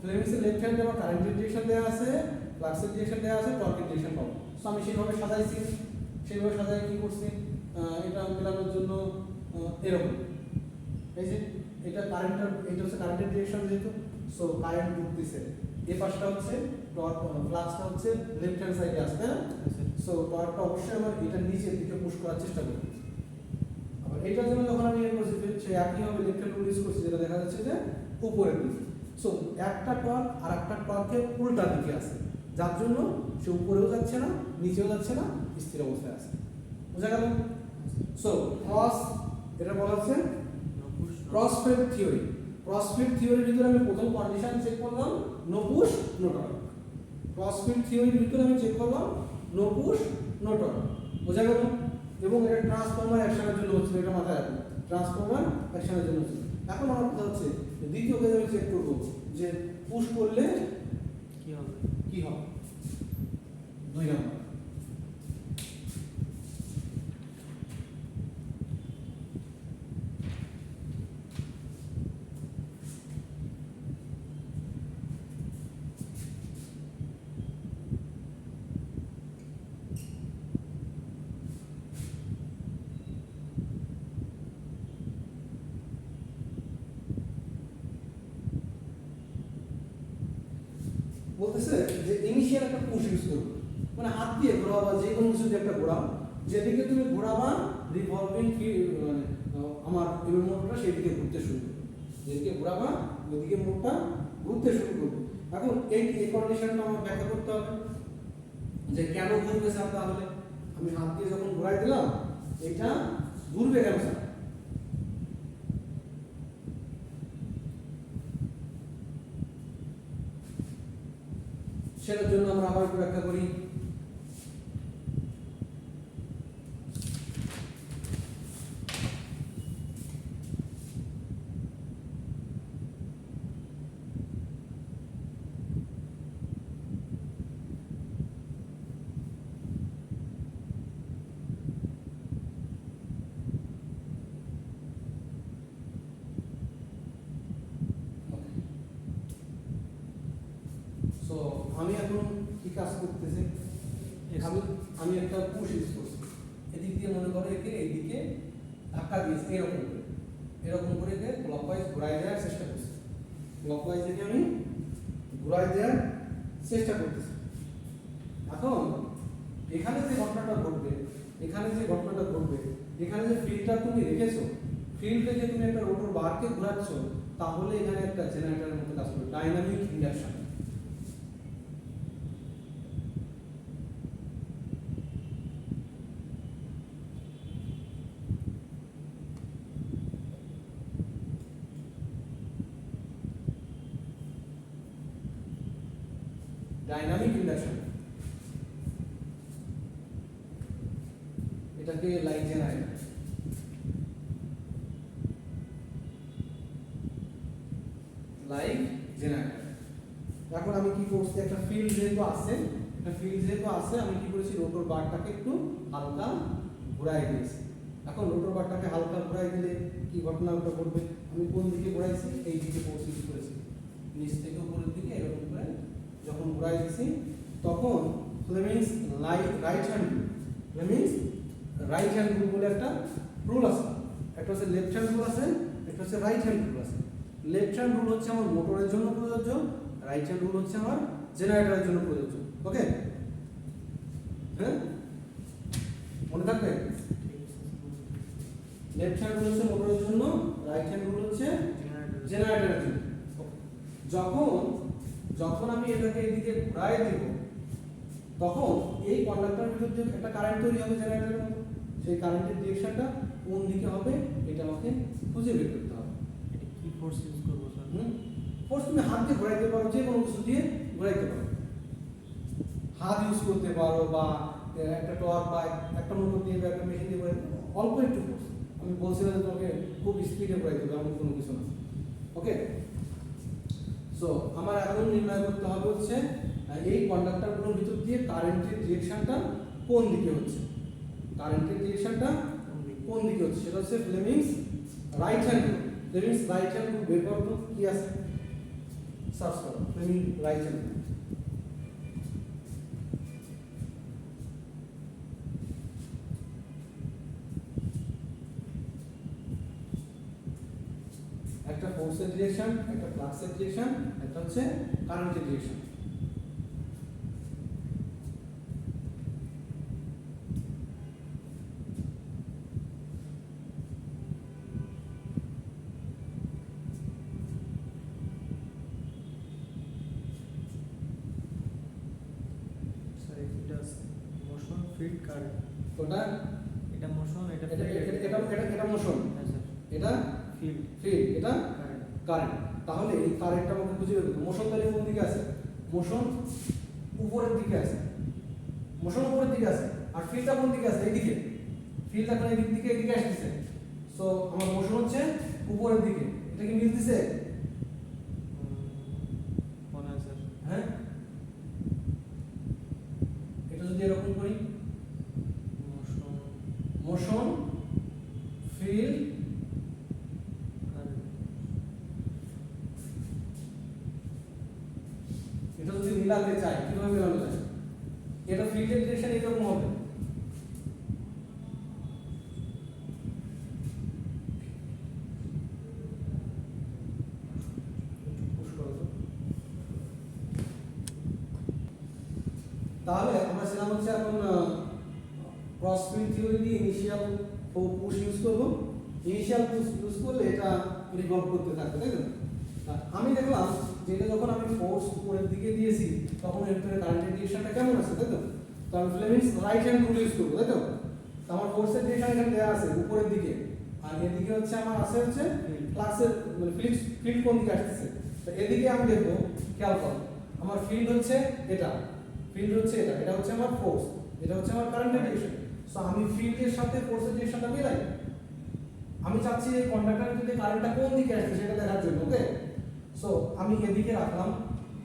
ফ্লেমিংসের লেফট হ্যান্ডে আমার কারেন্টের ডিরেকশন দেওয়া আছে, ফ্লাক্সের ডিরেকশন দেওয়া আছে, টর্কের ডিরেকশন পাবো। সো আমি সেইভাবে সাজাইছি, সেইভাবে সাজাই কি করছি, এটা মেলানোর জন্য এরকম, এই যে এটা কারেন্টের, এটা হচ্ছে কারেন্টের ডিরেকশন যেহেতু, সো কারেন্ট ঢুকতেছে, এই পাশটা হচ্ছে টর্ক, ফ্লাক্সটা হচ্ছে লেফট হ্যান্ড সাইডে আসবে না, সো টর্কটা অবশ্যই আমার এটা নিচের দিকে পুশ করার চেষ্টা করব। আবার এটার জন্য যখন আমি করছি সে একইভাবে লেফট হ্যান্ড রুল ইউজ করছি, যেটা দেখা যাচ্ছে যে উপরের দিকে। সো একটা টর্ক আর একটা টর্কের উল্টা দিকে আছে, যার জন্য সে উপরেও যাচ্ছে না, নিচেও যাচ্ছে না, স্থির অবস্থায় আছে। বুঝা গেল? সো ক্রস, এটা বলা হচ্ছে ক্রসফিল্ড থিওরি। ক্রসফিল্ড থিওরির ভিতরে আমি প্রথম কন্ডিশন চেক করলাম নো পুশ নো টর্ক। ক্রসফিল্ড থিওরির ভিতরে আমি চেক করলাম নো পুশ নো টর্ক। বোঝা গেল? এবং এটা ট্রান্সফরমার অ্যাকশনের জন্য হচ্ছে, এটা মাথায় রাখবেন, ট্রান্সফরমার অ্যাকশনের জন্য হচ্ছে। এখন আমার কথা হচ্ছে দ্বিতীয় কেসে আমি চেক করব যে পুশ করলে কি হবে, কি হবে। 2 নম্বর, বলতেছে যে ইনিশিয়াল একটা পুশ ইউজ করবে, মানে হাত দিয়ে ঘোরাবা, যে কোনো কিছু দিয়ে একটা ঘোরাও, যেদিকে তুমি ঘোরাবা রিভলভিং কি মানে আমার এবার মোটরটা সেই দিকে ঘুরতে শুরু করবে, যেদিকে ঘোরাবা ওইদিকে মোটরটা ঘুরতে শুরু করবে। এখন এই কন্ডিশনটা আমার ব্যাখ্যা করতে হবে যে কেন ঘুরবে স্যার। তাহলে আমি হাত দিয়ে যখন ঘোরাই দিলাম এটা ঘুরবে কেন স্যার? সেটার জন্য আমরা আবার একটু ব্যাখ্যা করি। সো আমি এখন কি কাজ করতেছি, আমি একটা পুশ ইউজ করছি, এদিক দিয়ে মনে করো একে এইদিকে ধাক্কা দিয়েছি, এরকম করে একে ক্লকওয়াইজ ঘুরাই দেওয়ার চেষ্টা করছি, ক্লকওয়াইজ একে আমি ঘুরাই দেওয়ার চেষ্টা করতেছি। এখন এখানে যে ঘটনাটা ঘটবে, এখানে যে ফিল্ডটা তুমি রেখেছো, ফিল্ডে যে তুমি একটা রোটর বারকে ঘোরাচ্ছ তাহলে এখানে একটা জেনারেটরের মতো কাজ করবে, ডাইনামিক ইন্ডাকশন। ডাইনামিক ইন্ডাকশন, এটাকে লাইট জেনারেটর। Light generator. এখন আমি কি করছি, একটা ফিল্ড যেহেতু আছে, আমি কি করেছি, রোটর বারটাকে একটু হালকা ঘুরাই দিয়েছি। এখন রোটর বারটাকে হালকা ঘুরাই দিলে কি ঘটনাটা ঘটবে, আমি কোন দিকে ঘুরাইছি, এই দিকে প্রসিড করেছি, নিচ থেকে উপরের দিকে এরকম করে যখন ঘুরাই দিয়েছি তখন ফ্লেমিংস রাইট হ্যান্ড রুল বলে একটা রুল আছে। একটা হচ্ছে লেফট হ্যান্ড রুল আছে, একটা হচ্ছে রাইট হ্যান্ড রুল আছে। লেফট হ্যান্ড রুল হচ্ছে আমার মোটরের জন্য প্রযোজ্য, রাইট হ্যান্ড রুল হচ্ছে আমার জেনারেটরের জন্য প্রযোজ্য। ওকে, হ্যাঁ মনে থাকবে, লেফট হ্যান্ড রুল হচ্ছে মোটরের জন্য, রাইট হ্যান্ড রুল হচ্ছে জেনারেটরের জন্য। যখন আমি এটাকে এদিকে ঘুরাই দিব তখন এই কন্ডাক্টরের ভিতর দিয়ে একটা কারেন্ট তৈরি হবে জেনারেটরের মতো। সেই কারেন্টের ডিরেকশনটা কোন দিকে হবে এটা আমাকে খুঁজে বের করতে হবে। এটা কি ফোর্স ইউজ করব স্যার? ফোর্স তুমি হাত দিয়ে ঘোরাইতে পারো, যে কোনো কিছু দিয়ে ঘোরাইতে পারো, হাত ইউজ করতে পারো বা একটা টর্ক বা একটা মোটর দিয়ে বা একটা মেশিন দিয়ে ঘোরাইতে পারো, অল্প একটু ফোর্স। আমি বলছিলাম যে তোমাকে খুব স্পিডে ঘোরাইতে হবে, এমন কোনো কিছু না। ওকে, সো আমার এখন নির্ণয় করতে হবে হচ্ছে এই কন্ডাক্টরগুলোর ভিতর দিয়ে কারেন্টের ডিরেকশনটা কোন দিকে হচ্ছে, সেটা হচ্ছে Fleming's right hand rule. Fleming's right hand rule বের করো, কি আছে সার্চ করো, ফ্লেমিং রাইট হ্যান্ড রুল। একটা ফোর্সের ডিরেকশন, একটা ফ্লাক্সের ডিরেকশন, একটা হচ্ছে কারেন্টের ডিরেকশন। স্যার এটা মোশন ফিল্ড কারেন্ট, কোনটা? এটা মোশন, এটা এটা মোশন, হ্যাঁ স্যার, এটা ফিল্ড, এটা কারেন্ট। কারেন্ট। তাহলে এই কারেন্টটা আমাকে খুঁজে বের করতে, মোশন তাহলে কোন দিকে আছে, মোশন উপরের দিকে আছে, আর ফিল্ডটা কোন দিকে আছে, এইদিকে। ফিল্ড এখন এদিকে আসতেছে, সো আমার মোশন হচ্ছে উপরের দিকে। এটা কি মিলতেছে? মনে হয় স্যার। হ্যাঁ, এটা যদি এরকম করি, মোশন ফিল্ড কারেন্ট, এটা যদি মিলাতে চাই কিভাবে মেলানো যায়? এটা ফিল্ডের ডিরেকশন এরকম হবে, তাহলে আমরা ছিলাম হচ্ছে এখন ক্রস ফিল্ড থিওরি দিয়ে ইনিশিয়াল পুশ ইউজ করব। ইনিশিয়াল পুশ ইউজ করলে এটা রিভলভ করতে থাকবে, তাই তো? আমি দেখলাম যে এটা যখন আমি ফোর্স উপরের দিকে দিয়েছি তখন এর ভিতরে কারেন্টের ডিরেকশনটা কেমন আছে, তাই তো? তো আমি Fleming's right hand rule use করব, তাই তো? তো আমার ফোর্সের ডিরেকশন এখানে দেওয়া আছে উপরের দিকে, আর এদিকে হচ্ছে আমার আছে হচ্ছে ফ্লাক্সের মানে ফিল্ড কোন দিকে আসতেছে। তো এদিকে আমি দেখবো, খেয়াল করো, আমার ফিল্ড হচ্ছে এটা, এটা হচ্ছে আমার ফোর্স, এটা হচ্ছে আমার কারেন্টের ডিরেকশন। সো আমি ফিল্ডের সাথে ফোর্সের ডিরেকশনটা মিলাই। আমি চাচ্ছি এই কন্ডাক্টরের ভিতরে কারেন্টটা কোন দিকে আসছে সেটা দেখার জন্য। ওকে, সো আমি এদিকে রাখলাম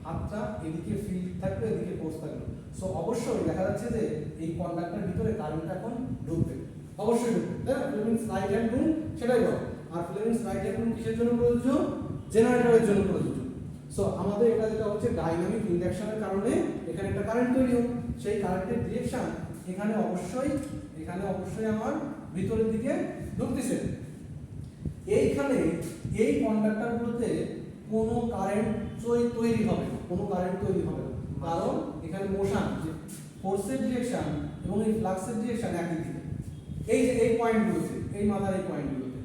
হাতটা, এদিকে ফিল্ড থাকবে, এদিকে ফোর্স থাকবে। সো অবশ্যই দেখা যাচ্ছে যে এই কন্ডাক্টরের ভিতরে কারেন্টটা এখন ঢুকবে, অবশ্যই ঢুকবে, তাই না? ফ্লেমিংস রাইট হ্যান্ড রুল সেটাই বলে। আর ফ্লেমিংস রাইট হ্যান্ড রুল কিসের জন্য প্রযোজ্য? জেনারেটরের জন্য প্রযোজ্য। সো আমাদের এটা যেটা হচ্ছে ডাইনামিক ইন্ডাকশনের কারণে এখানে একটা কারেন্ট তৈরি হবে, সেই কারেন্টের ডিরেকশন এখানে অবশ্যই আমার ভিতরের দিকে ঢুকতেছে। এইখানে এই কন্ডাক্টরগুলোতে কোনো কারেন্ট তৈরি হবে না, কারণ এখানে মোশন, ফোর্সের ডিরেকশন এবং এই ফ্লাক্সের ডিরেকশন একই দিকে। এই যে এই পয়েন্টগুলোতে, এই মাথার এই পয়েন্টগুলোতে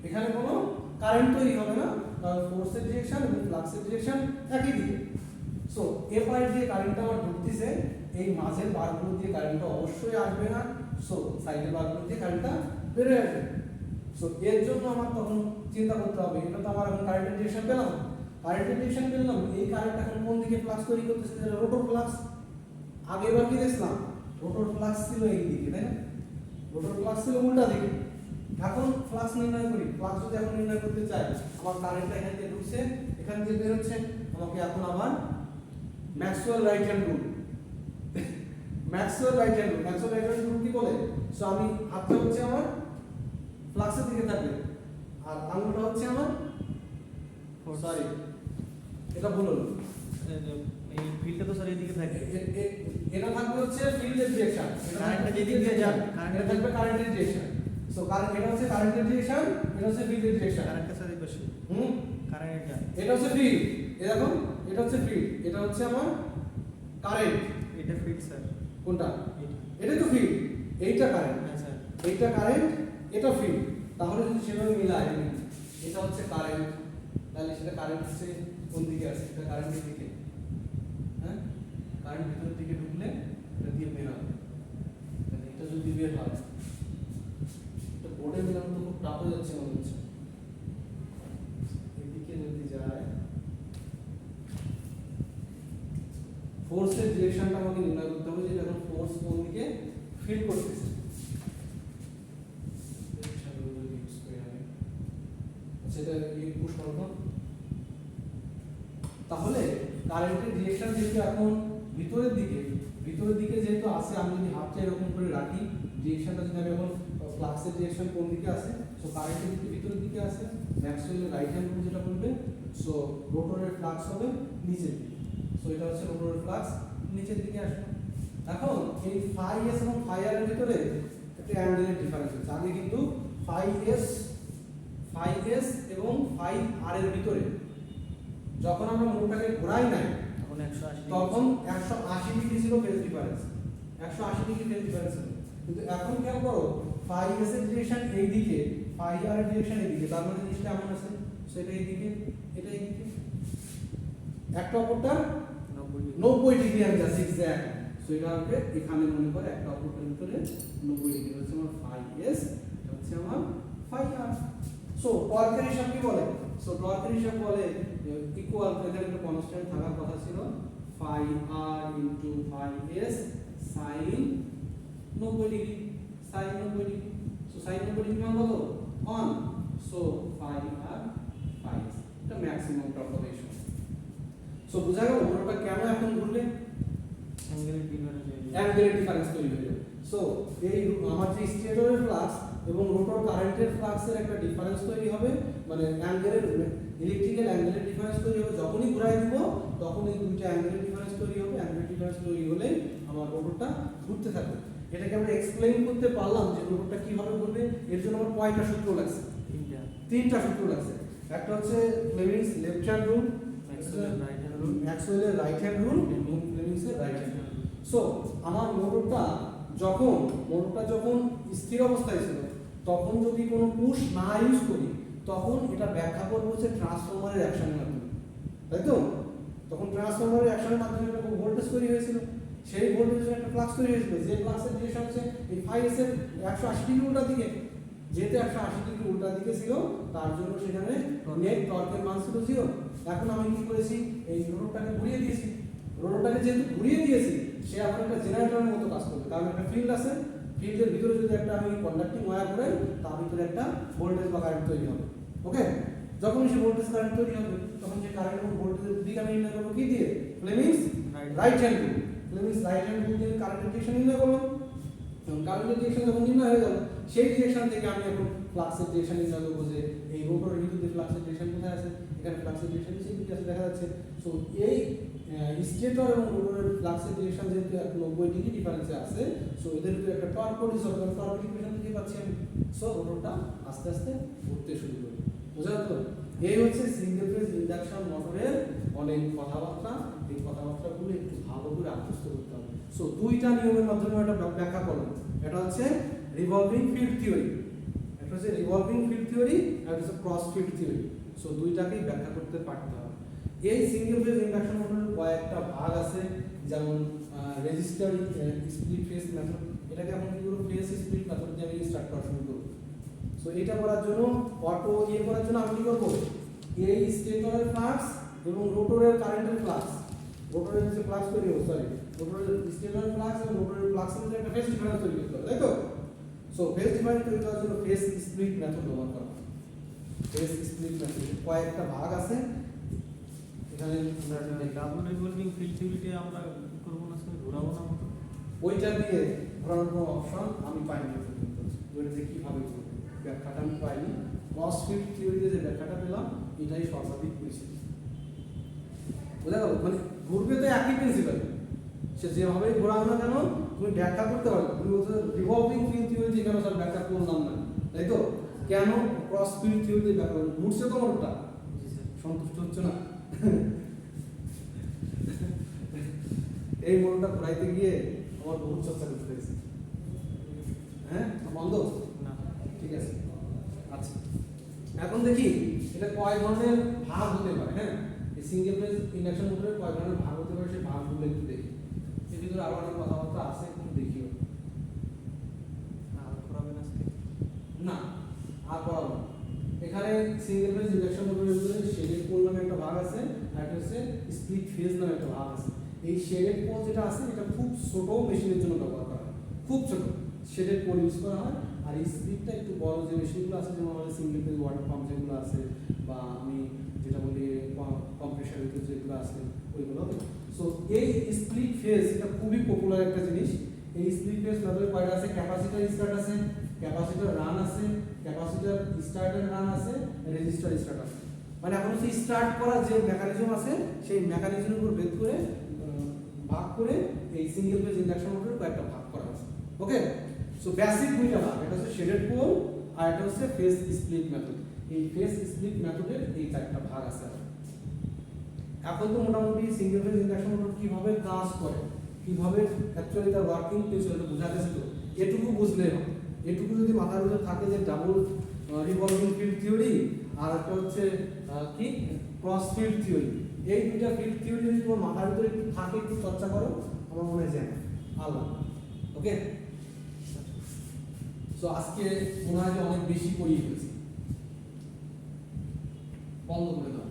এখানে কোনো কারেন্ট তৈরি হবে না, কারণ ফোর্সের ডিরেকশন এবং ফ্লাক্সের ডিরেকশন একই দিকে। সো এ পয়েন্ট দিয়ে কারেন্টটা আমার ঢুকতেছে, এই মাঝের বারগুলো দিয়ে কারেন্টটা অবশ্যই আসবে না, সো সাইডের বারগুলো দিয়ে কারেন্টটা বেরিয়ে আসবে। সো এর জন্য আমার তখন চিন্তা করতে হবে, এটা তো আমার এখন কারেন্টের ডিরেকশন পেলাম, কারেন্টের ডিরেকশন পেলাম, এই কারেন্ট এখন কোন দিকে ফ্লাক্স তৈরি করতেছে, যেটা রোটর ফ্লাক্স। আগেরবার কি দেখলাম, রোটর ফ্লাক্স ছিল এই দিকে, তাই না? রোটর ফ্লাক্স ছিল উল্টা দিকে। এখন ফ্লাক্স নির্ণয় করি, ফ্লাক্স যদি এখন নির্ণয় করতে চাই, আমার কারেন্টটা এখান থেকে ঢুকছে, এখান থেকে বের হচ্ছে, আমাকে এখন আবার Maxwell right hand rule, Maxwell right hand rule কি বলে? সো আমি হাতটা হচ্ছে আমার ফ্লাক্সের দিকে থাকবে, আর আঙুলটা হচ্ছে আমার, সরি এটা ভুল হলো, এই ফিল্ডটা তো স্যার এইদিকে থাকে, এটা থাকবে হচ্ছে ফিল্ডের ডিরেকশন, কারেন্টটা যেদিক দিয়ে যাবে, এটা থাকবে কারেন্টের ডিরেকশন। সো কারেন্ট, এটা হচ্ছে কারেন্টের ডিরেকশন, এটা হচ্ছে ফিল্ডের ডিরেকশন। কারেন্টটা স্যার এই পাশে, কারেন্টটা এটা হচ্ছে ফিল্ড, এই দেখো এটা হচ্ছে ফিল্ড, এটা হচ্ছে আমার কারেন্ট। এটা ফিল্ড স্যার, কোনটা? এটা এটা তো ফিল্ড, এইটা কারেন্ট, হ্যাঁ স্যার, এইটা কারেন্ট, এটা ফিল্ড। তাহলে যদি সেভাবে মিলাই, এটা হচ্ছে কারেন্ট, তাহলে সেটা কারেন্ট হচ্ছে কোন দিকে আছে? এটা কারেন্টের দিকে, হ্যাঁ, কারেন্ট ভিতরের দিকে ঢুকলে এটা দিয়ে বের হবে, তাহলে এটা যদি বের হয়, এটা বোর্ডে মিলানো তো খুব টাফ হয়ে যাচ্ছে মনে হচ্ছে। এদিকে যদি যায়, ফোর্সের ডিরেকশনটা আমাকে নির্ণয় করতে হবে, যে এখন ফোর্স কোন দিকে ফিল করতেছে। সেটা পুশ করব, তাহলে কারেন্টের ডিরেকশন যেহেতু এখন ভিতরের দিকে যেহেতু আছে, আমি যদি হাতটা এরকম করে রাখি, ডিরেকশনটা যদি আমি এখন ফ্লাক্সের ডিরেকশন কোন দিকে আছে, সো কারেন্টের দিকে ভিতরের দিকে আছে, ম্যাক্সওয়েলের রাইট হ্যান্ড রুল যেটা বলবে, সো রোটরের ফ্লাক্স হবে নিচের দিকে। সো এটা হচ্ছে রোটরের ফ্লাক্স নিচের দিকে আসবে। এখন এই ফাই এস এবং ফাই আর এর ভিতরে একটা অ্যাঙ্গেলের ডিফারেন্স আছে। আগে কিন্তু ফাই এস এবং ফাই আর এর ভিতরে যখন আমরা মোটরটাকে ঘোরাই নাই, তখন 180 তখন 180 ডিগ্রি ছিল phase difference, 180 degree phase difference ছিল। কিন্তু এখন খেয়াল করো, ফাই এস এর ডিরেকশন এই দিকে, ফাই আর এর ডিরেকশন এই দিকে, তার মানে জিনিসটা এমন আছে, সেটা এই দিকে, এটা এই দিকে, একটা অপরটার 90 ডিগ্রি অ্যাঙ্গেল এক্স্যাক্ট। সো এটা হবে এখানে মনে করে একটা অপরটার ভিতরে 90 ডিগ্রি হচ্ছে আমার ফাই এস, এটা হচ্ছে আমার ফাই আর। সো টর্কের হিসাব কি বলে? সো টর্কের হিসাব বলে ইকুয়াল, এখানে একটা কনস্ট্যান্ট থাকার কথা ছিল, phi r into phi s sine 90 degree, sine 90 degree. So sine 90 degree মান কত? 1। So phi r phi s, এটা ম্যাক্সিমাম টর্ক হবে এই সময়। সো বোঝা গেল মোটরটা কেন এখন ঘুরবে? অ্যাঙ্গেলের ডিফারেন্স, অ্যাঙ্গেলের ডিফারেন্স তৈরি হয়ে যাবে। সো এই আমার যে স্টেটরের ফ্লাক্স এবং রোটর কারেন্টের ফ্লাক্সের একটা ডিফারেন্স তৈরি হবে, মানে অ্যাঙ্গেলের, ইলেকট্রিক্যাল অ্যাঙ্গেলের ডিফারেন্স তৈরি হবে। যখনই ঘুরাই দিব তখন এই দুইটা অ্যাঙ্গেলের ডিফারেন্স তৈরি হবে, অ্যাঙ্গেলের ডিফারেন্স তৈরি হলে আমার রোটরটা ঘুরতে থাকবে। এটাকে আমরা এক্সপ্লেইন করতে পারলাম যে রোটরটা কিভাবে ঘুরবে। এর জন্য আমার কয়টা সূত্র লাগছে? তিনটা সূত্র লাগছে। একটা হচ্ছে ফ্লেমিংস লেফট হ্যান্ড রুল, ম্যাক্সওয়েলের রাইট হ্যান্ড রুল এবং ফ্লেমিংসের রাইট হ্যান্ড রুল। সো আমার মোটরটা যখন স্থির অবস্থায় ছিল, তখন যদি কোনো পুশ না ইউজ করি, তখন এটা ব্যাখ্যা করবো হচ্ছে ট্রান্সফরমারের অ্যাকশনের মাধ্যমে, তাই তো? তখন ট্রান্সফরমারের অ্যাকশনের মাধ্যমে একটা ভোল্টেজ তৈরি হয়েছিল, সেই ভোল্টেজের একটা ফ্লাক্স তৈরি হয়েছিল, যে ফ্লাক্সের ডিরেকশন হচ্ছে এই ফাই এস এর 180 ডিগ্রি উল্টা দিকে। যেহেতু 180 ডিগ্রি উল্টা দিকে ছিল, তার জন্য সেখানে নেট টর্কের মান ছিল 0। এখন আমি কি করেছি, এই রোটরটাকে ঘুরিয়ে দিয়েছি। রোটরটাকে যেহেতু ঘুরিয়ে দিয়েছি, সে এখন একটা জেনারেটরের মতো কাজ করবে, কারণ একটা ফিল্ড আছে, ফিল্ডের ভিতরে যদি একটা আমি কন্ডাক্টিং ওয়্যার করে, তার ভিতরে একটা ভোল্টেজ বা কারেন্ট তৈরি হবে। ওকে, যখন সে ভোল্টেজ কারেন্ট তৈরি হবে, তখন যে কারেন্ট এবং ভোল্টেজের দিক আমি নির্ণয় করবো কি দিয়ে? Fleming's right hand rule. Fleming's right hand rule দিয়ে কারেন্টের ডিরেকশন নির্ণয় করবো। এবং কারেন্টের ডিরেকশন যখন নির্ণয় হয়ে গেল, সেই ডিরেকশন থেকে আমি এখন ফ্লাক্সের ডিরেকশন নির্ণয় করবো, যে এই রোটরের ভিতরে ফ্লাক্সের ডিরেকশন কোথায় আছে, এখানে ফ্লাক্সের ডিরেকশন নিচের দিকে আছে দেখা যাচ্ছে। সো এই স্টেটর এবং রোটরের ফ্লাক্সের ডিরেকশন যেহেতু 90 ডিগ্রি ডিফারেন্সে আছে, সো এদের ভিতরে একটা টর্ক প্রডিউস হবে, কারণ টর্ক ইকুয়েশন থেকে পাচ্ছি আমি। সো রোটরটা আস্তে আস্তে ঘুরতে শুরু করবে। বুঝা গেল? এই হচ্ছে সিঙ্গেল ফেজ ইন্ডাকশন মোটরের অনেক কথাবার্তা। এই কথাবার্তাগুলো একটু ভালো করে আত্মস্থ করতে হবে। সো দুইটা নিয়মের মাধ্যমে এটা ব্যাখ্যা করলাম। এটা হচ্ছে রিভলভিং ফিল্ড থিওরি, একটা একটা হচ্ছে রিভলভিং ফিল্ড থিওরি আর একটা হচ্ছে ক্রস ফিল্ড থিওরি। সো দুইটাকেই ব্যাখ্যা করতে পারতে হবে। এই সিঙ্গেল ফেজ ইন্ডাকশন মোটরের কয়েকটা ভাগ আছে, যেমন রেজিস্টার স্প্লিট ফেজ মেথড। এটাকে এখন কি করব, ফেজ স্প্লিট মেথড দিয়ে আমি স্টার্ট করা শুরু করব। সো এটা করার জন্য অটো করার জন্য আমি কি করব, এই স্টেটরের ফ্লাক্স এবং রোটরের কারেন্টের ফ্লাক্স, রোটরের যে ফ্লাক্স তৈরি হবে, সরি রোটরের স্টেটরের ফ্লাক্স এবং রোটরের ফ্লাক্সের মধ্যে একটা ফেজ ডিফারেন্স তৈরি করতে হবে, তাই তো? সো ফেজ ডিফারেন্স তৈরি করার জন্য ফেজ স্প্লিট মেথড ব্যবহার করা হয়। ফেজ স্প্লিট মেথড কয়েকটা ভাগ আছে, এখানে আমরা ডাবল রিভলভিং ফিল্ড থিওরিতে আমরা করবো না স্যার, ঘোরাবো না মতো। ওইটা দিয়ে ঘোরানোর কোনো অপশন আমি পাইনি পর্যন্ত। ওইটা দিয়ে কীভাবে করবো ব্যাখ্যাটা আমি পাইনি। ক্রস ফিল্ড থিওরিতে যে ব্যাখ্যাটা পেলাম এটাই সর্বাধিক পরিচিত। বোঝা গেল? মানে ঘুরবে তো একই প্রিন্সিপাল, সে যেভাবেই ঘোরাও না কেন তুমি ব্যাখ্যা করতে পারবে। তুমি বলছো রিভলভিং ফিল্ড থিওরিতে কেন স্যার ব্যাখ্যা করলাম না, তাই তো? কেন ক্রস ফিল্ড থিওরিতে ব্যাখ্যা করলাম? ঘুরছে তো মোটরটা, সন্তুষ্ট হচ্ছে না? এই মোটরটা ঘুরাইতে গিয়ে আমার বহুত চর্চা করতে হয়েছে। হ্যাঁ, বন্ধ না ঠিক আছে। আচ্ছা, এখন দেখি এটা কয় ধরনের ভাগ হতে পারে। হ্যাঁ, এই সিঙ্গেল ফেজ ইন্ডাকশন মোটরের কয় ধরনের ভাগ হতে পারে সেই ভাগগুলো একটু দেখি। এর ভিতরে আরো অনেক কথাবার্তা আছে, একটু দেখিও। আর ঘোরাবেন আজকে না, আর পড়াবো না। এখানে সিঙ্গেল ফেজ ইন্ডাকশন মোটরের ভিতরে শেডেড পোল নামে একটা ভাগ আছে, আর একটা হচ্ছে স্প্লিট ফেজ নামে একটা ভাগ আছে। এই শেডেড পোল যেটা আছে এটা খুব ছোট মেশিনের জন্য ব্যবহার করা হয়, খুব ছোট শেডেড পোল ইউজ করা হয়। আর এই স্প্লিটটা একটু বড় যে মেশিনগুলো আছে, যেমন আমাদের সিঙ্গেল ফেজ ওয়াটার পাম্প যেগুলো আছে, বা আমি যেটা বলি কম্প্রেসার ভিতরে যেগুলো আছে ওইগুলো। সো এই স্প্লিট ফেজ এটা খুবই পপুলার একটা জিনিস। এই স্প্লিট ফেজ মেথডে কয়টা আছে, ক্যাপাসিটর স্টার্ট আছে, ক্যাপাসিটর রান আছে, ক্যাপাসিটর স্টার্টার রান আছে, রেজিস্টার স্টার্ট আছে। মানে এখন সেই স্টার্ট করার যে মেকানিজম আছে সেই মেকানিজমের উপর ভিত্তি করে ভাগ করে এই সিঙ্গেল ফেজ ইন্ডাকশন মোটরের কয়েকটা ভাগ করা আছে। ওকে, সো বেসিক দুইটা ভাগ, এটা হচ্ছে শেডেড পোল আর এটা হচ্ছে ফেজ স্প্লিট মেথড। এই ফেজ স্প্লিট মেথডের এই চারটা ভাগ আছে। এখন তো মোটামুটি সিঙ্গেল ফেজ ইন্ডাকশন মোটর কিভাবে কাজ করে, কিভাবে অ্যাকচুয়ালি তার ওয়ার্কিং প্রিন্সিপাল বোঝা গেছে। তো এটুকু বুঝলে হবে। এটুকু যদি মাথার ভিতরে থাকে যে ডাবল রিভলভিং ফিল্ড থিওরি আর একটা হচ্ছে কি ক্রস ফিল্ড থিওরি, এই দুইটা ফিল্ড থিওরি যদি তোমার মাথার ভিতরে একটু থাকে, একটু চর্চা করো, আমার মনে হয় যে আল্লাহ। ওকে, সো আজকে মনে হয় যে অনেক বেশি পড়িয়ে ফেলছি, বন্ধ করে দাও।